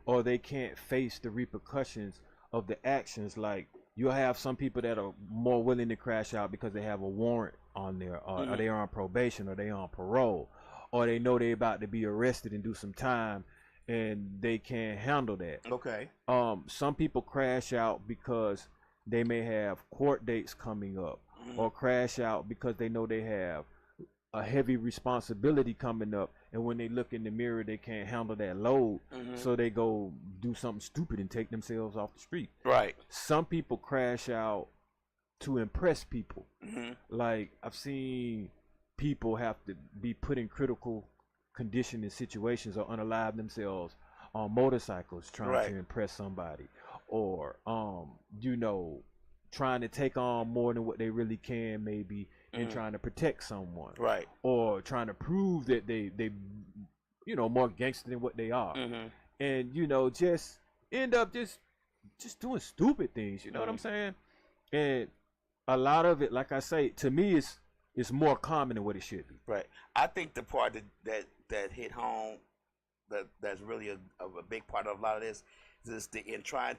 or they can't face the repercussions of the actions. Like, you'll have some people that are more willing to crash out because they have a warrant on there, or they are on probation, or they on parole, or they know they're about to be arrested and do some time and they can't handle that. Okay. Some people crash out because they may have court dates coming up, or crash out because they know they have a heavy responsibility coming up, and when they look in the mirror they can't handle that load, so they go do something stupid and take themselves off the street. Right. Some people crash out to impress people. Like I've seen people have to be put in critical condition in situations or unalive themselves on motorcycles trying to impress somebody, or you know, trying to take on more than what they really can, maybe, and trying to protect someone, right, or trying to prove that they you know, more gangster than what they are, and you know, just end up just doing stupid things, you know what I'm saying? And a lot of it, like I say, to me it's more common than what it should be. Right. I think the part that hit home, that's really a big part of a lot of this, is trying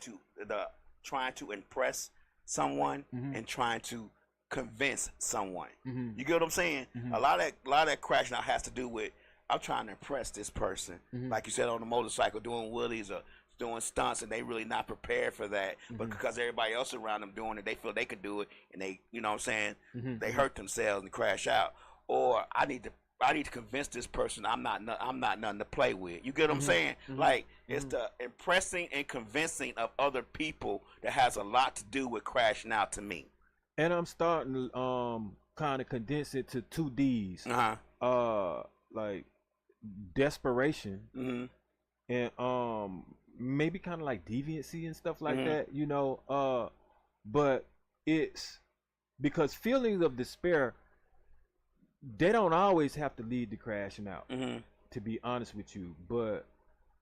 to impress someone and trying to convince someone. You get what I'm saying? A lot of that crashing out has to do with, I'm trying to impress this person, like you said, on the motorcycle, doing wheelies or doing stunts, and they really not prepared for that, but because everybody else around them doing it, they feel they can do it, and they, you know what I'm saying, they hurt themselves and crash out. Or I need to convince this person I'm not nothing to play with. You get what I'm saying? Like, it's the impressing and convincing of other people that has a lot to do with crashing out to me. And I'm starting to kind of condense it to 2 D's. Like desperation and maybe kind of like deviancy and stuff like that, you know. But it's because feelings of despair, they don't always have to lead to crashing out, to be honest with you. But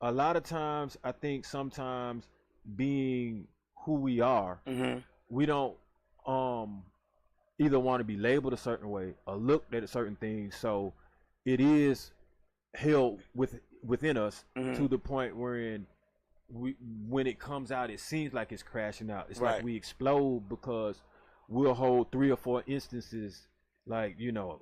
a lot of times, I think sometimes being who we are, we don't either want to be labeled a certain way or looked at a certain thing. So it is held within us to the point wherein when it comes out, it seems like it's crashing out. It's like we explode because we'll hold 3 or 4 instances, like, you know,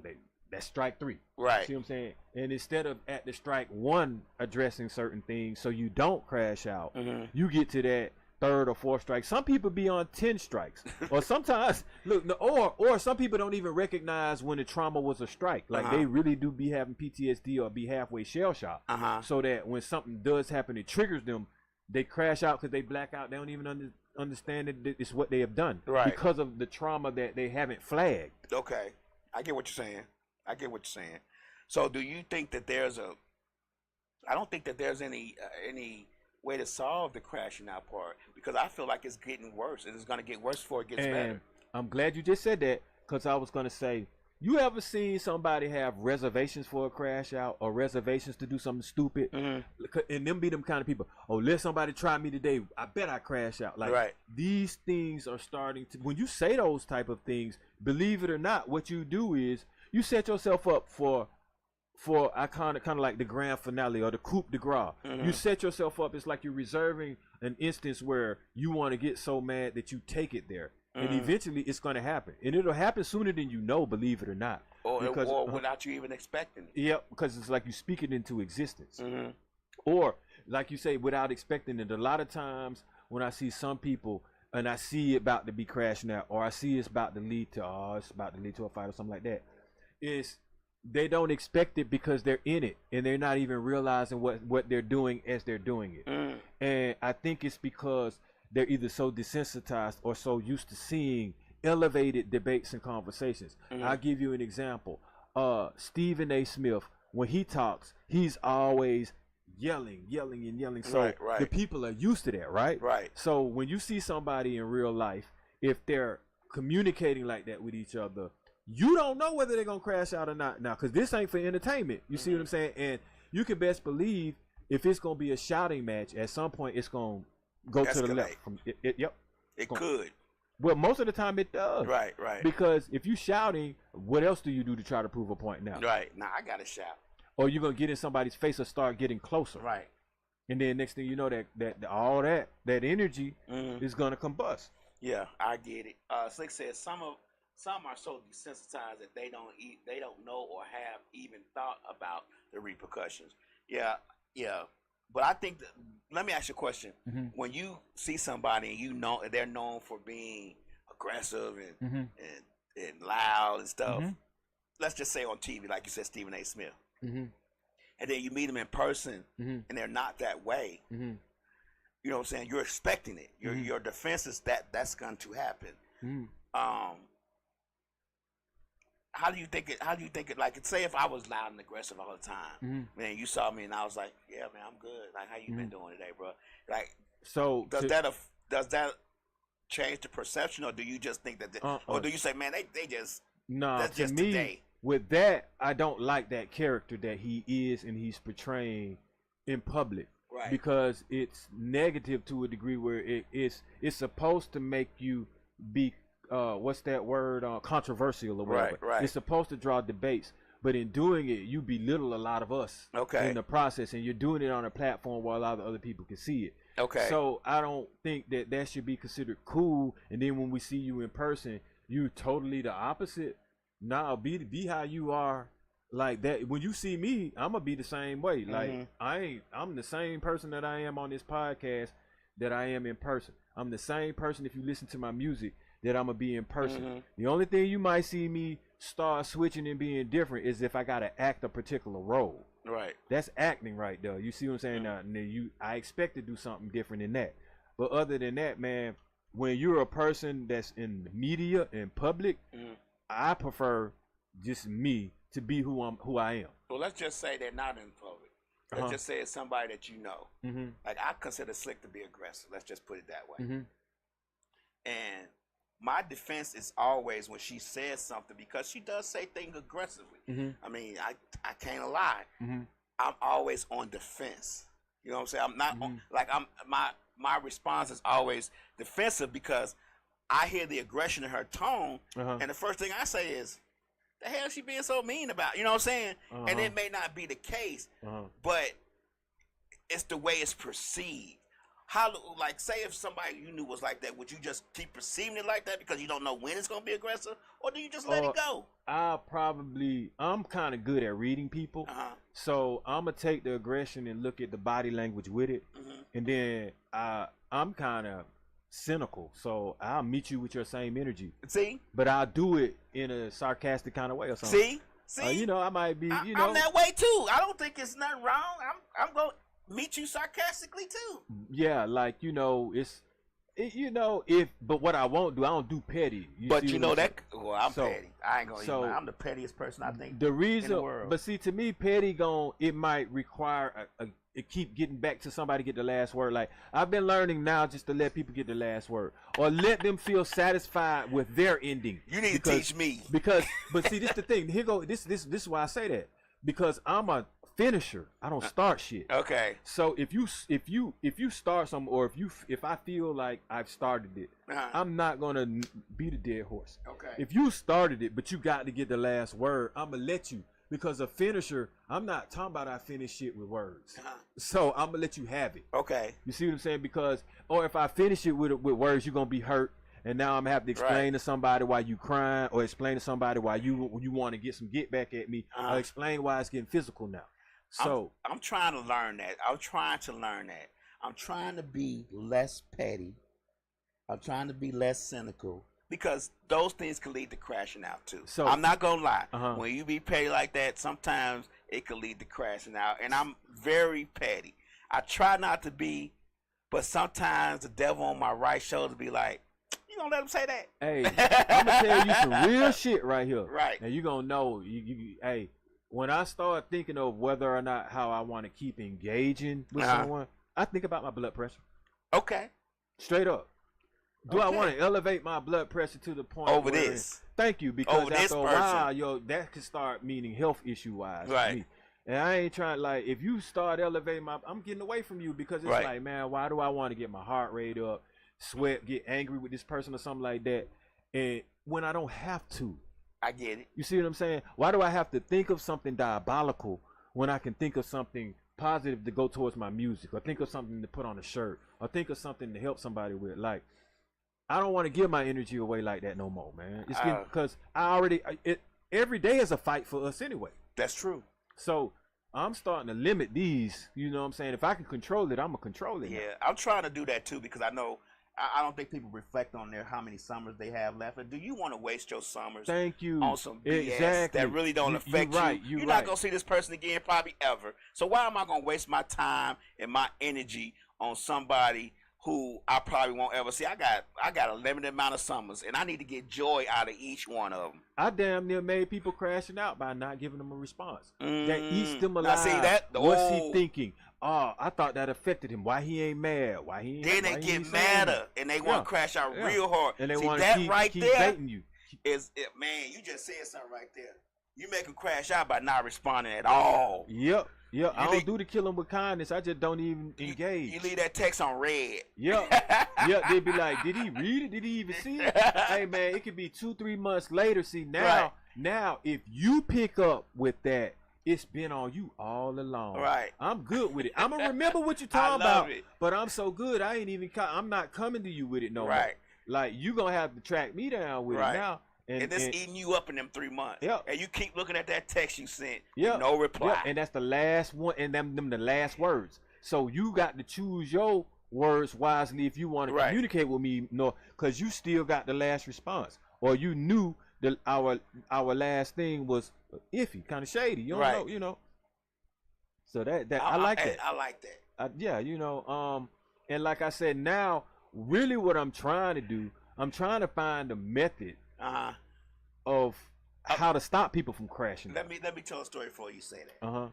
that's strike 3. Right. See what I'm saying? And instead of at the strike 1 addressing certain things so you don't crash out, you get to that 3rd or 4th strike. Some people be on 10 strikes, or sometimes look, or some people don't even recognize when the trauma was a strike. Like they really do be having PTSD or be halfway shell shocked, so that when something does happen, it triggers them. They crash out because they black out. They don't even understand that it's what they have done, because of the trauma that they haven't flagged. Okay, I get what you're saying. So, do you think that I don't think that there's any way to solve the crashing out part, because I feel like it's getting worse, and it's going to get worse before it gets better. I'm glad you just said that, because I was going to say, you ever seen somebody have reservations for a crash out or reservations to do something stupid? And them be them kind of people, oh, let somebody try me today, I bet I crash out. Like, these things are starting to, when you say those type of things, believe it or not, what you do is you set yourself up for I kind of like the grand finale or the coup de grace. You set yourself up. It's like you're reserving an instance where you want to get so mad that you take it there, and eventually it's going to happen, and it'll happen sooner than you know, believe it or not, or without you even expecting it. Yeah, because it's like you speak it into existence, or like you say, without expecting it. A lot of times when I see some people and I see it about to be crashing out, or I see it's about to lead to a fight or something like that, they don't expect it because they're in it and they're not even realizing what they're doing as they're doing it. And I think it's because they're either so desensitized or so used to seeing elevated debates and conversations. I'll give you an example. Stephen A. Smith, when he talks, he's always yelling. So the people are used to that, right? So when you see somebody in real life, if they're communicating like that with each other, you don't know whether they're gonna crash out or not now, because this ain't for entertainment. You see what I'm saying? And you can best believe if it's gonna be a shouting match, at some point it's gonna go to the left. It could. Well, most of the time it does. Right. Because if you shouting, what else do you do to try to prove a point now? Right. Now I gotta shout. Or you're gonna get in somebody's face or start getting closer. Right. And then next thing you know, that all that energy is gonna combust. Yeah, I get it. Slick says some are so desensitized that they don't know or have even thought about the repercussions. Yeah. But I think let me ask you a question. When you see somebody and you know they're known for being aggressive and and loud and stuff. Let's just say on TV, like you said, Stephen A. Smith. And then you meet them in person, and they're not that way. You know what I'm saying? You're expecting it. Your defense is that's going to happen. How do you think it? How do you think it? Like, say if I was loud and aggressive all the time, man, you saw me and I was like, "Yeah, man, I'm good. Like, how you been doing today, bro?" Like, so does that change the perception, or do you just think that, or do you say, "Man, they just that's to just me, today"? With that, I don't like that character that he is and he's portraying in public, Right? because it's negative to a degree where it's supposed to make you be. What's that word? Controversial or whatever. Right. It's supposed to draw debates, but in doing it, you belittle a lot of us in the process, and you're doing it on a platform where a lot of other people can see it. Okay. So I don't think that should be considered cool. And then when we see you in person, you totally the opposite. Nah, be how you are. Like that. When you see me, I'm gonna be the same way. Like I'm the same person that I am on this podcast that I am in person. I'm the same person if you listen to my music that I'm gonna be in person. The only thing you might see me start switching and being different is if I gotta act a particular role. Right. That's acting right there. You see what I'm saying? Now, I expect to do something different than that. But other than that, man, when you're a person that's in the media and public, I prefer just me to be who I am. Well, let's just say they're not in public. Let's just say it's somebody that you know. Like, I consider Slick to be aggressive. Let's just put it that way. And my defense is always when she says something, because she does say things aggressively. I mean, I can't lie. I'm always on defense. You know what I'm saying? I'm not on, like, my response is always defensive, because I hear the aggression in her tone, and the first thing I say is, the hell is she being so mean about? You know what I'm saying? And it may not be the case, but it's the way it's perceived. How, like, say if somebody you knew was like that, would you just keep perceiving it like that because you don't know when it's gonna be aggressive, or do you just let it go? I'm kind of good at reading people, so I'm gonna take the aggression and look at the body language with it, and then I'm kind of cynical, so I'll meet you with your same energy. See, but I'll do it in a sarcastic kind of way or something. See, you know, I might be, you know, I'm that way too. I don't think it's nothing wrong. I'm gonna meet you sarcastically too. Yeah, like, you know, but what I won't do, I don't do petty. But you know that, well, I'm petty. I ain't gonna. I'm the pettiest person I think. The reason, in the world. But see, to me, petty it might require it keep getting back to somebody get the last word. Like, I've been learning now just to let people get the last word, or let them feel satisfied with their ending. You need to teach me, but see, this is the thing. This is why I say that, because I'm a finisher. I don't start shit. Okay. So if you start something, or if I feel like I've started it, I'm not gonna beat a dead horse. Okay. If you started it, but you got to get the last word, I'm gonna let you, because a finisher, I'm not talking about I finish shit with words. So I'm gonna let you have it. Okay. You see what I'm saying? Because, or if I finish it with words, you're gonna be hurt. And now I'm gonna have to explain to somebody why you crying, or explain to somebody why you want to get some get back at me, or explain why it's getting physical now. So I'm trying to learn that. I'm trying to be less petty. I'm trying to be less cynical, because those things can lead to crashing out too. So I'm not gonna lie. When you be petty like that, sometimes it can lead to crashing out. And I'm very petty. I try not to be, but sometimes the devil on my right shoulder be like, "You gonna let him say that?" Hey, I'm gonna tell you some real shit right here. Right. And you gonna know. Hey. When I start thinking of whether or not how I want to keep engaging with someone, I think about my blood pressure. Okay. Straight up. Do I want to elevate my blood pressure to the point over this? Thank you, because after a while, that could start meaning health issue wise. Right. For me. And I ain't trying, like, if you start elevating I'm getting away from you, because it's like, man, why do I want to get my heart rate up, sweat, get angry with this person or something like that, and when I don't have to? I get it. You see what I'm saying? Why do I have to think of something diabolical when I can think of something positive to go towards my music, or think of something to put on a shirt, or think of something to help somebody with? Like, I don't want to give my energy away like that no more, man. It's because every day is a fight for us anyway. That's true. So I'm starting to limit these. You know what I'm saying? If I can control it, I'm gonna control it. Yeah, I'm trying to do that too, because I know I don't think people reflect on how many summers they have left. And do you want to waste your summers? Thank you. On some BS exactly. that really don't affect you? You're not gonna see this person again probably ever. So why am I gonna waste my time and my energy on somebody who I probably won't ever see? I got a limited amount of summers, and I need to get joy out of each one of them. I damn near made people crashing out by not giving them a response. That eats them alive. I see that. What's he thinking? Oh, I thought that affected him. Why he ain't mad? Why he ain't? Then they get madder and they want to crash out real hard. And they see, want that to right keep there baiting you. Man, you just said something right there. You make them crash out by not responding at all. Yep. I don't do the killing with kindness. I just don't even engage. You leave that text on red. Yep. They be like, did he read it? Did he even see it? Hey man, it could be 2-3 months later. See now, if you pick up with that, it's been on you all along. Right. I'm good with it. I'm gonna remember what you're talking about. But I'm so good, I ain't even. I'm not coming to you with it no more. Like you gonna have to track me down with it now. And it's eating you up in them 3 months. Yep. And you keep looking at that text you sent. No reply. Yep. And that's the last one, and them the last words. So you got to choose your words wisely if you want to communicate with me, because you still got the last response, or you knew that our last thing was iffy, kind of shady. You don't know, So that I like that. I like that. And like I said, now really what I'm trying to do, I'm trying to find a method of how to stop people from crashing. Let me tell a story before you say that.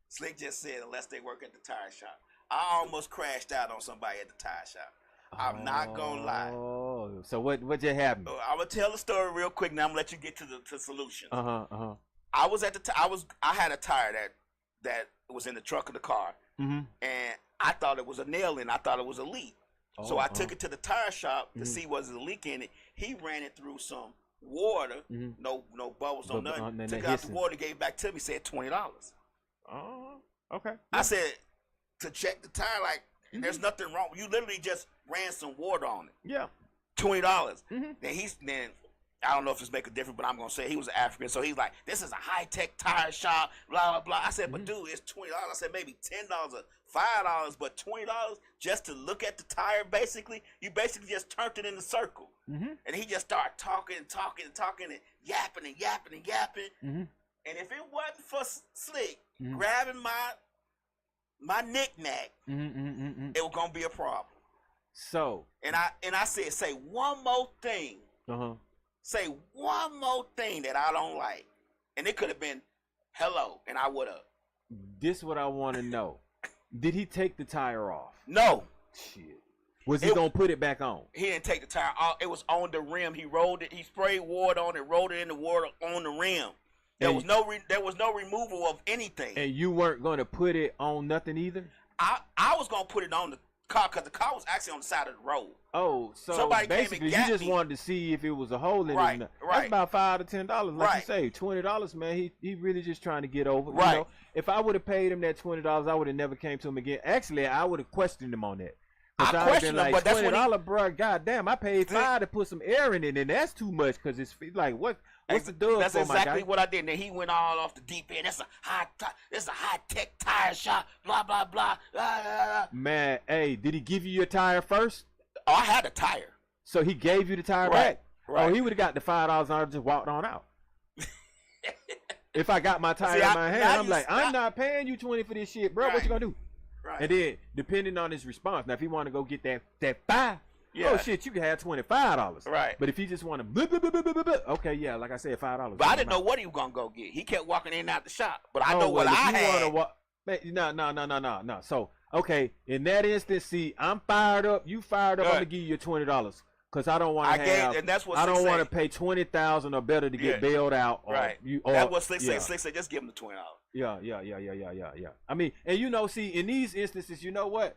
Slick just said unless they work at the tire shop. I almost crashed out on somebody at the tire shop. I'm not gonna lie. Oh, so what just happened? I'm gonna tell the story real quick. Now I'm gonna let you get to the solution. I was at I had a tire that was in the trunk of the car, and I thought it was a nail in. I thought it was a leak. So I took it to the tire shop to see was there a leak in it. He ran it through some water, no bubbles, no nothing. Took out the water, gave it back to me, said $20. Oh, okay. I said to check the tire, like there's nothing wrong. You literally just ran some water on it. Yeah. $20. Then I don't know if this make a difference, but I'm gonna say he was African, so he's like, this is a high tech tire shop, blah blah blah. I said, but dude, it's $20. I said maybe $10 or $5, but $20 just to look at the tire. Basically, you basically just turned it in a circle, and he just started talking and yapping. And if it wasn't for Slick grabbing my knick-knack, it was gonna be a problem. So and I said, say one more thing. Say one more thing that I don't like, and it could have been hello, and I would have. This is what I want to know. Did he take the tire off? No. Shit. Was he gonna put it back on? He didn't take the tire off. It was on the rim. He rolled it. He sprayed water on it. Rolled it in the water on the rim. There was no removal of anything. And you weren't gonna put it on nothing either. I was gonna put it on the car because the car was actually on the side of the road. Oh, so somebody basically you just wanted to see if it was a hole in it. Right. That's about $5 to $10, like you say. $20, man. He really just trying to get over. Right. You know, if I would have paid him that $20, I would have never came to him again. Actually, I would have questioned him on that. I questioned him, but that's $20, bro. Goddamn, I paid $5 to put some air in it, and that's too much because it's like what's the dub? That's for, my exactly guy? what I did. And then he went all off the deep end. This is a high tech tire shop. Blah blah blah. Man, hey, did he give you your tire first? Oh, I had a tire. So he gave you the tire back? Right. Oh, he would have got the $5 and just walked on out. If I got my tire in my hand, I'm like, I'm not paying you $20 for this shit, bro. What you gonna do? Right. And then, depending on his response, now if he want to go get that $5, oh shit, you can have $25. Right. But if he just want to, okay, yeah, like I said, $5. But I didn't know what he was gonna go get. He kept walking in and out the shop, but I know what I had. No. So, okay, in that instance, see, I'm fired up. You fired up. I'm gonna give you your $20 because I don't want to have. And that's what I don't want to pay $20,000 or better to get bailed out. Or right. That's what Slick said. Slick said, just give him the $20. Yeah. I mean, and see, in these instances, you know what?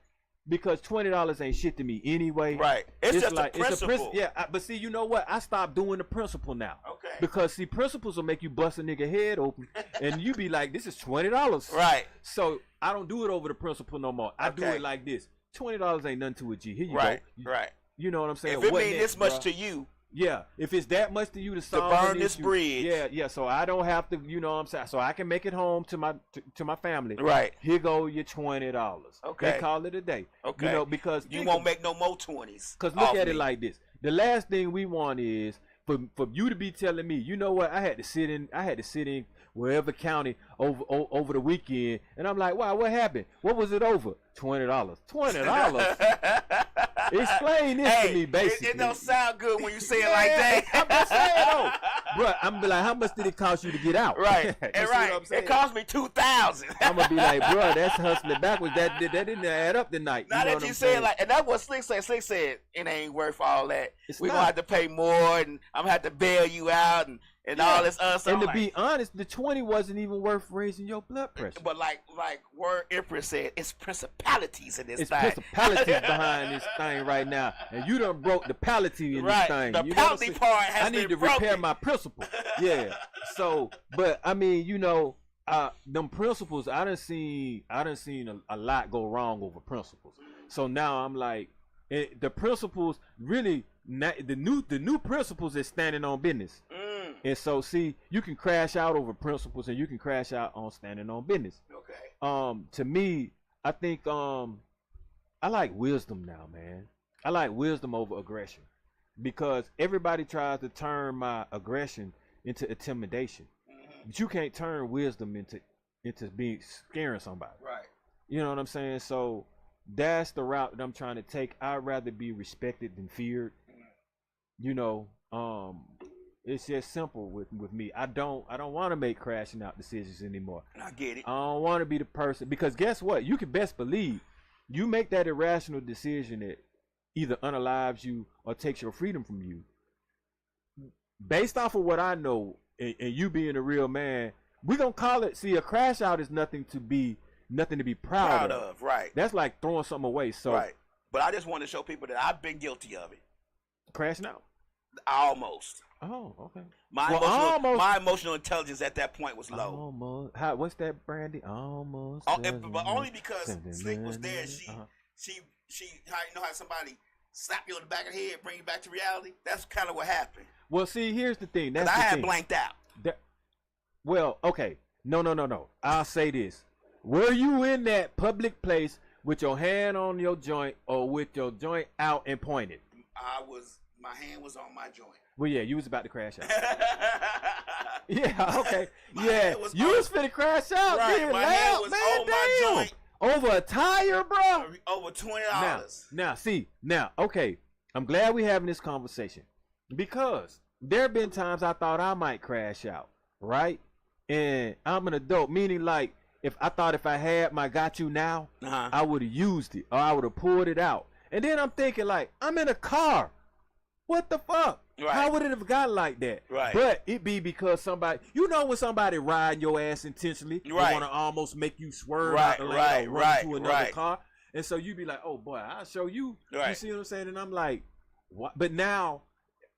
Because $20 ain't shit to me anyway. Right. It's just like, a principle. But see, you know what? I stopped doing the principle now. Okay. Because see, principles will make you bust a nigga head open, and you be like, "This is $20." Right. So I don't do it over the principle no more. I do it like this: $20 ain't nothing to a G. Here you go. Right. You know what I'm saying? If it means this much to you, Yeah, if it's that much to you to solve burn this bridge. Yeah. So I don't have to, you know what I'm saying? So I can make it home to my family. Right. Here go your $20. Okay. They call it a day. Okay. You know, because you won't make no more 20s. Because look at it like this. The last thing we want is for you to be telling me, you know what? I had to sit in wherever county over the weekend, and I'm like, wow, what happened? What was it over? $20. $20. Explain this to me, basically. It don't sound good when you say it like that. I'm just saying, though. Bro, I'm be like, how much did it cost you to get out? Right, and right. It cost me $2,000. I'm gonna be like, bro, that's hustling backwards. That didn't add up tonight. Now that you say it like, and that's what Slick said. Slick said it ain't worth all that. We're gonna have to pay more, and I'm gonna have to bail you out, and all this other stuff. And to be honest, the 20 wasn't even worth raising your blood pressure. But like word Empress said, it's principalities in this thing. It's principalities behind this thing right now, and you done broke the pality in this thing. The pality part has been broken. I need to repair my principle. Yeah. So, but I mean, you know, them principles. I done seen a lot go wrong over principles. So now I'm like, the principles really. The new principles is standing on business. And so see, you can crash out over principles and you can crash out on standing on business. Okay. To me, I think I like wisdom now, man. I like wisdom over aggression, because everybody tries to turn my aggression into intimidation. But you can't turn wisdom into being scaring somebody. Right. You know what I'm saying? So that's the route that I'm trying to take. I'd rather be respected than feared. You know, it's just simple with me. I don't want to make crashing out decisions anymore. I get it. I don't want to be the person, because guess what? You can best believe you make that irrational decision that either unalives you or takes your freedom from you. Based off of what I know, and you being a real man, we're gonna call it. See, a crash out is nothing to be proud of. Right. That's like throwing something away. So right. But I just want to show people that I've been guilty of it. Crashing out. Almost. Oh, okay. My emotional intelligence at that point was low. Almost. What's that, Brandy? Almost. But only because Slick was there. She, how you know how somebody slap you on the back of the head, bring you back to reality? That's kind of what happened. Well, see, here's the thing. I had blanked out. Well, okay. No. I'll say this. Were you in that public place with your hand on your joint or with your joint out and pointed? My hand was on my joint. Well, yeah, you was about to crash out. Yeah, okay. You was finna crash out. Right, man, my hand was on my joint. Over a tire, bro? Over $20. Now, okay. I'm glad we having this conversation, because there have been times I thought I might crash out, right? And I'm an adult, meaning like, if I had my got you now, I would have used it, or I would have pulled it out. And then I'm thinking like, I'm in a car. What the fuck? Right. How would it have gotten like that? Right. But it be because somebody, you know, when somebody riding your ass intentionally, they want to almost make you swerve out the lane or run into another car. And so you be like, oh boy, I'll show you. Right. You see what I'm saying? And I'm like, what? But now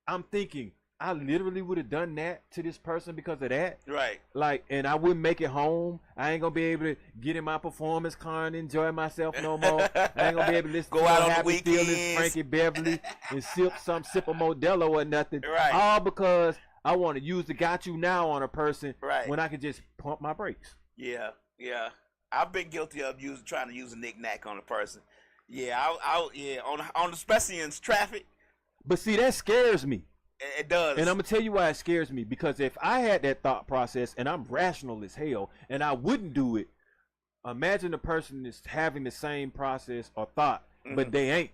I'm thinking, I literally would have done that to this person because of that. Right. Like, and I wouldn't make it home. I ain't gonna be able to get in my performance car and enjoy myself no more. I ain't gonna be able to listen Go to out on Happy the weekends. Feelings, Frankie Beverly, and sip a Modelo or nothing. Right. All because I want to use the got you now on a person when I could just pump my brakes. Yeah. I've been guilty of trying to use a knick-knack on a person. Yeah, on especially in traffic. But see, that scares me. It does. And I'm going to tell you why it scares me. Because if I had that thought process, and I'm rational as hell, and I wouldn't do it, imagine the person is having the same process or thought, but they ain't.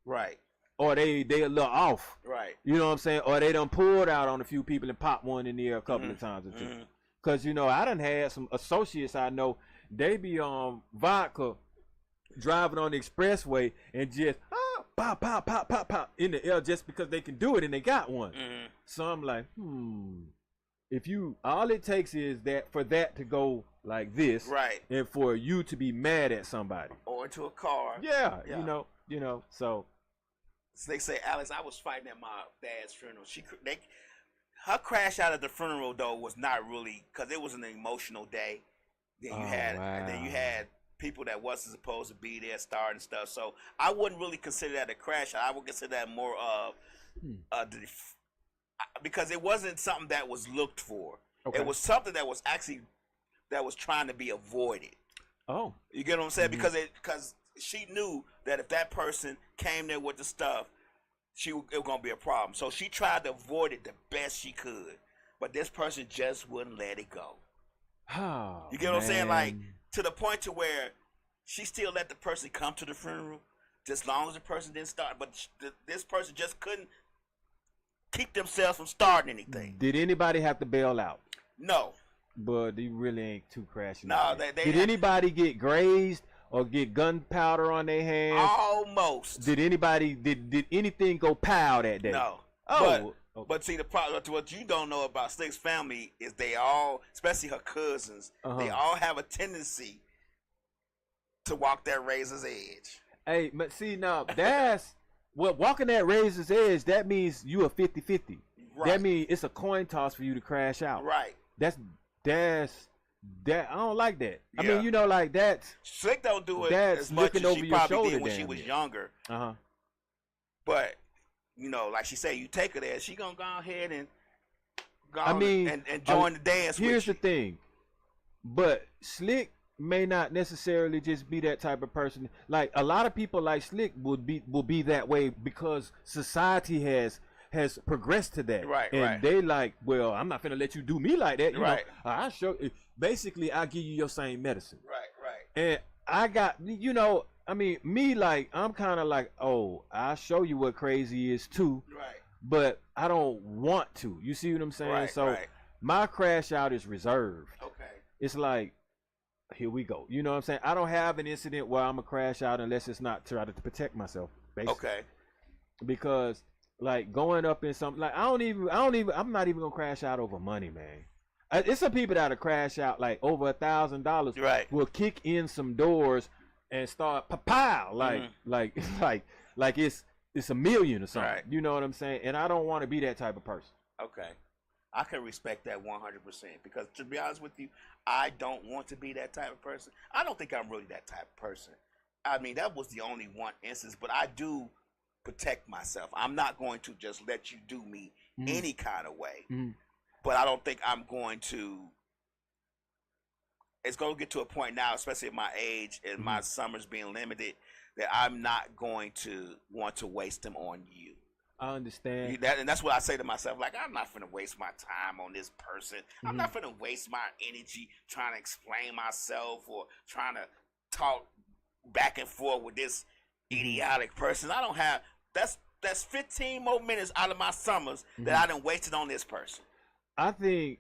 Right. Or they a little off. Right. You know what I'm saying? Or they done pulled out on a few people and popped one in the air a couple of times or two. Because, you know, I done had some associates I know, they be on vodka driving on the expressway and just pop, pop, pop, pop, pop in the air just because they can do it and they got one. So I'm like, if you, all it takes is that for that to go like this, right, and for you to be mad at somebody or into a car, you know, so they say, Alex, I was fighting at my dad's funeral. Her crash out at the funeral though was not really, because it was an emotional day. Then you had people that wasn't supposed to be there starting stuff. So I wouldn't really consider that a crash. I would consider that more of because it wasn't something that was looked for. Okay. It was something that was actually trying to be avoided. Oh, You get what I'm saying? Because she knew that if that person came there with the stuff, it was gonna be a problem. So she tried to avoid it the best she could. But this person just wouldn't let it go. oh, You get what I'm saying? Like, to the point to where she still let the person come to the funeral, just as long as the person didn't start. But this person just couldn't keep themselves from starting anything. Did anybody have to bail out? No. But they really ain't too crashing. No, did anybody get grazed or get gunpowder on their hands? Almost. Did anything go pow that day? No. Oh, but see, the problem, what you don't know about Slick's family is they all, especially her cousins, they all have a tendency to walk that razor's edge. Hey, but see, now that's what walking that razor's edge. That means you are 50-50. Right. That means it's a coin toss for you to crash out. Right. That's that. I don't like that. I Yeah. mean, you know, like that's Slick don't do it that's as much looking as over she your probably shoulder did when she damn was near. younger. But you know, like she said, you take her there, she gonna go ahead and go and join the dance. Here's the with thing, but Slick may not necessarily just be that type of person. Like a lot of people like Slick will be that way because society has progressed to that. Right, and right. they like, well, I'm not finna let you do me like that. You Right. know, I show. Basically, I give you your same medicine. Right. And I got, you know, I mean, me, like, I'm kind of like, oh, I'll show you what crazy is too. Right. But I don't want to. You see what I'm saying? Right, So right. my crash out is reserved. Okay. It's like, here we go. You know what I'm saying? I don't have an incident where I'm going to crash out unless it's not try to protect myself, basically. Okay. Because, like, going up in something, like, I'm not even going to crash out over money, man. It's some people that'll crash out like over $1,000. Right. Will kick in some doors and start pow, like it's a million or something. Right. You know what I'm saying? And I don't want to be that type of person. Okay. I can respect that 100% because to be honest with you, I don't want to be that type of person. I don't think I'm really that type of person. I mean, that was the only one instance, but I do protect myself. I'm not going to just let you do me any kind of way. But I don't think I'm going to. It's going to get to a point now, especially at my age and my summers being limited, that I'm not going to want to waste them on you. I understand. And that's what I say to myself. Like, I'm not finna waste my time on this person. I'm not finna waste my energy trying to explain myself or trying to talk back and forth with this idiotic person. I don't have. That's 15 more minutes out of my summers that I done wasted on this person. I think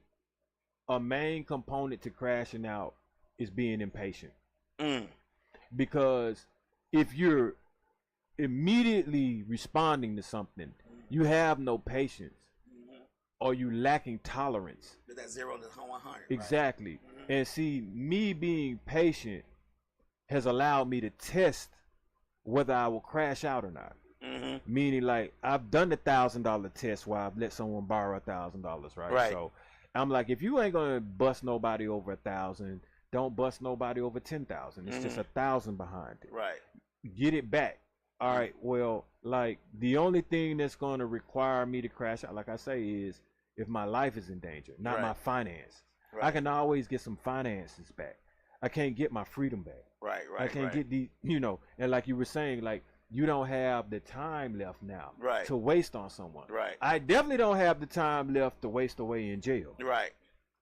a main component to crashing out is being impatient. Because if you're immediately responding to something, you have no patience or you lacking tolerance. That 0 to 100. Exactly. Right? And see, me being patient has allowed me to test whether I will crash out or not. Meaning, like, I've done the $1,000 test where I've let someone borrow $1,000, right? So I'm like, if you ain't gonna bust nobody over 1,000, don't bust nobody over 10,000. It's just 1,000 behind it. Right. Get it back. All right. Well, like, the only thing that's gonna require me to crash out, like I say, is if my life is in danger, not my finances. I can always get some finances back. I can't get my freedom back. Right. I can't get the, you know, and like you were saying, like, you don't have the time left now to waste on someone. Right. I definitely don't have the time left to waste away in jail. Right.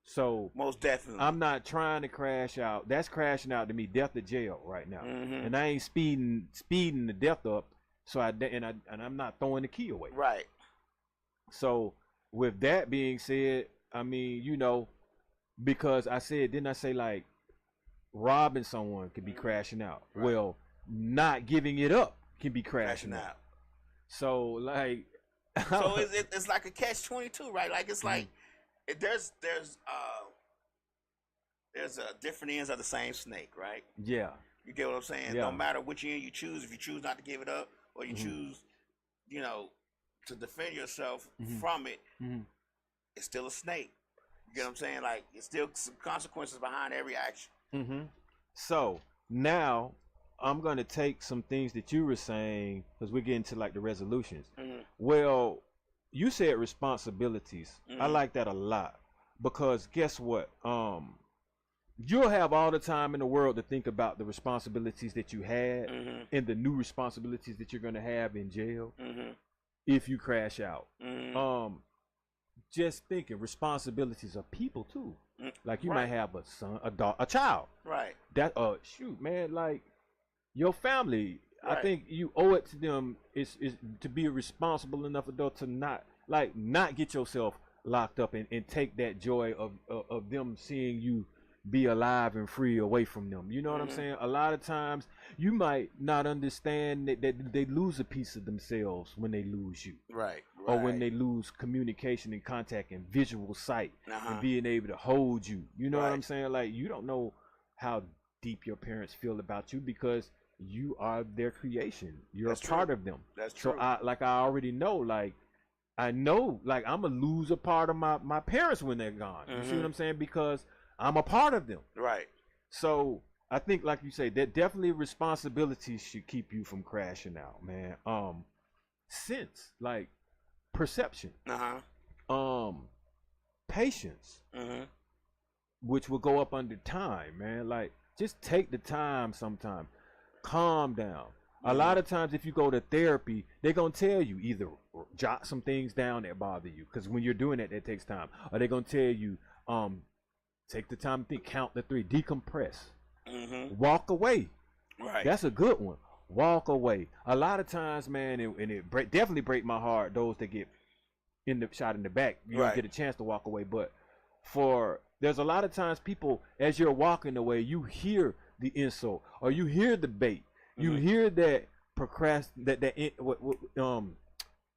So most definitely, I'm not trying to crash out. That's crashing out to me, death to jail right now. And I ain't speeding the death up. So I'm not throwing the key away. Right. So with that being said, I mean, you know, because didn't I say like robbing someone could be crashing out? Right. Well, not giving it up can be crashing out. So like, so it's like a catch-22, right? Like it's like there's different ends of the same snake, right? Yeah. You get what I'm saying? Yeah. No matter which end you choose, if you choose not to give it up or you choose, you know, to defend yourself from it, it's still a snake. You get what I'm saying? Like, it's still some consequences behind every action. So now, I'm gonna take some things that you were saying because we're getting to like the resolutions. Mm-hmm. Well, you said responsibilities. I like that a lot because guess what? You'll have all the time in the world to think about the responsibilities that you had and the new responsibilities that you're gonna have in jail if you crash out. Just thinking responsibilities of people too. Like you might have a son, a daughter, a child. Right. That shoot, man, like your family. Right. I think you owe it to them is to be a responsible enough adult to not get yourself locked up and take that joy of them seeing you be alive and free away from them. You know what I'm saying? A lot of times you might not understand that they lose a piece of themselves when they lose you. Right. Or when they lose communication and contact and visual sight and being able to hold you. You know what I'm saying? Like you don't know how deep your parents feel about you because you are their creation. You're a part of them. That's true. So I already know, like I know, like I'm gonna lose a part of my parents when they're gone. You see what I'm saying? Because I'm a part of them. Right. So I think, like you say, that definitely responsibilities should keep you from crashing out, man. Sense, like perception. Patience. Which will go up under time, man. Like just take the time sometime. Calm down. A lot of times if you go to therapy, they're going to tell you either jot some things down that bother you. Because when you're doing that takes time. Or they're going to tell you, take the time to think, count to 3, decompress, walk away. Right. That's a good one. Walk away. A lot of times, man, and it definitely break my heart, those that get shot in the back, you don't get a chance to walk away. But there's a lot of times people, as you're walking away, you hear the insult or you hear the bait. You hear that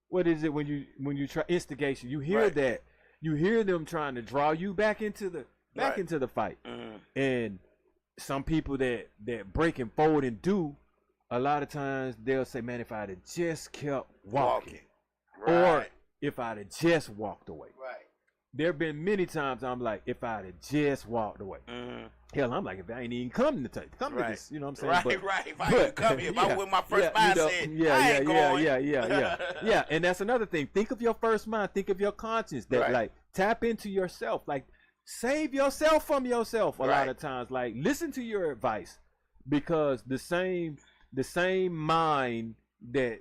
what is it when you try instigation? You hear that. You hear them trying to draw you back into the fight. And some people that break and fold and do, a lot of times they'll say, man, if I'd have just kept walking. Or if I'd have just walked away. Right. There have been many times I'm like, if I'd have just walked away. Hell, I'm like, if I ain't even come to this, you know what I'm saying? Right. If I ain't come here, if I with my first mindset, I ain't going. Yeah. And that's another thing. Think of your first mind. Think of your conscience. That like tap into yourself. Like save yourself from yourself. A lot of times, like listen to your advice, because the same mind that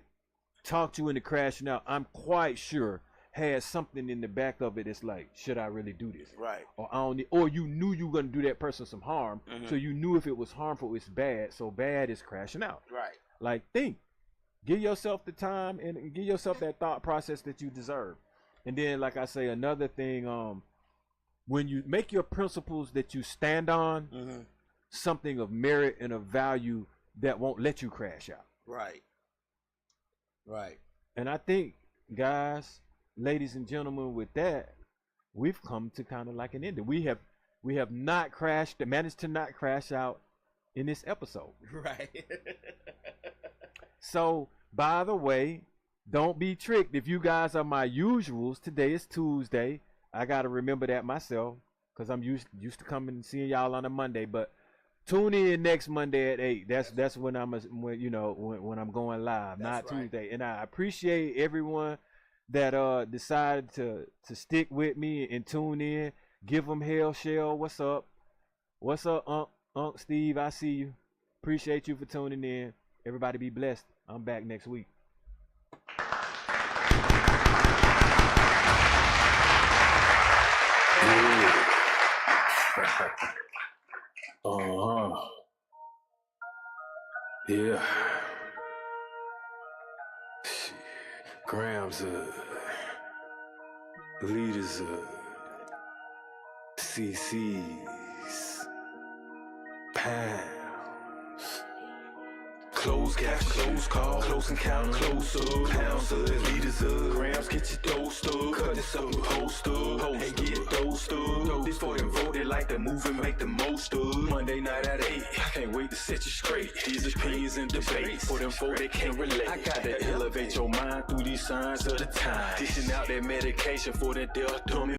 talked you into crashing out, I'm quite sure had something in the back of it. It's like, should I really do this? Right. Or you knew you were gonna do that person some harm, so you knew if it was harmful, it's bad. So bad is crashing out. Right. Like think, give yourself the time and give yourself that thought process that you deserve. And then, like I say, another thing, when you make your principles that you stand on something of merit and of value that won't let you crash out. Right. Right. And I think, guys, ladies and gentlemen, with that, we've come to kind of like an ending. We have not managed to not crash out in this episode. Right. So, by the way, don't be tricked. If you guys are my usuals, today is Tuesday. I got to remember that myself because I'm used to coming and seeing y'all on a Monday. But tune in next Monday at 8. That's when I'm going live, not Tuesday. And I appreciate everyone that decided to stick with me and tune in. Give them hell, Shell. What's up, Unc Steve? I see you. Appreciate you for tuning in. Everybody be blessed. I'm back next week. Yeah. Grams leaders CCs, pounds. Close cash, close call, close encounter, close up, pounds of leaders of grams, get your dosed up, cut this up, host up, and get dosed up. This for them voted like the move and make the most of. Monday night at 8, I can't wait to set you straight. These opinions and debates for them folk that can't relate. I gotta elevate your mind through these signs of the time. Dishing out that medication for that death dummy.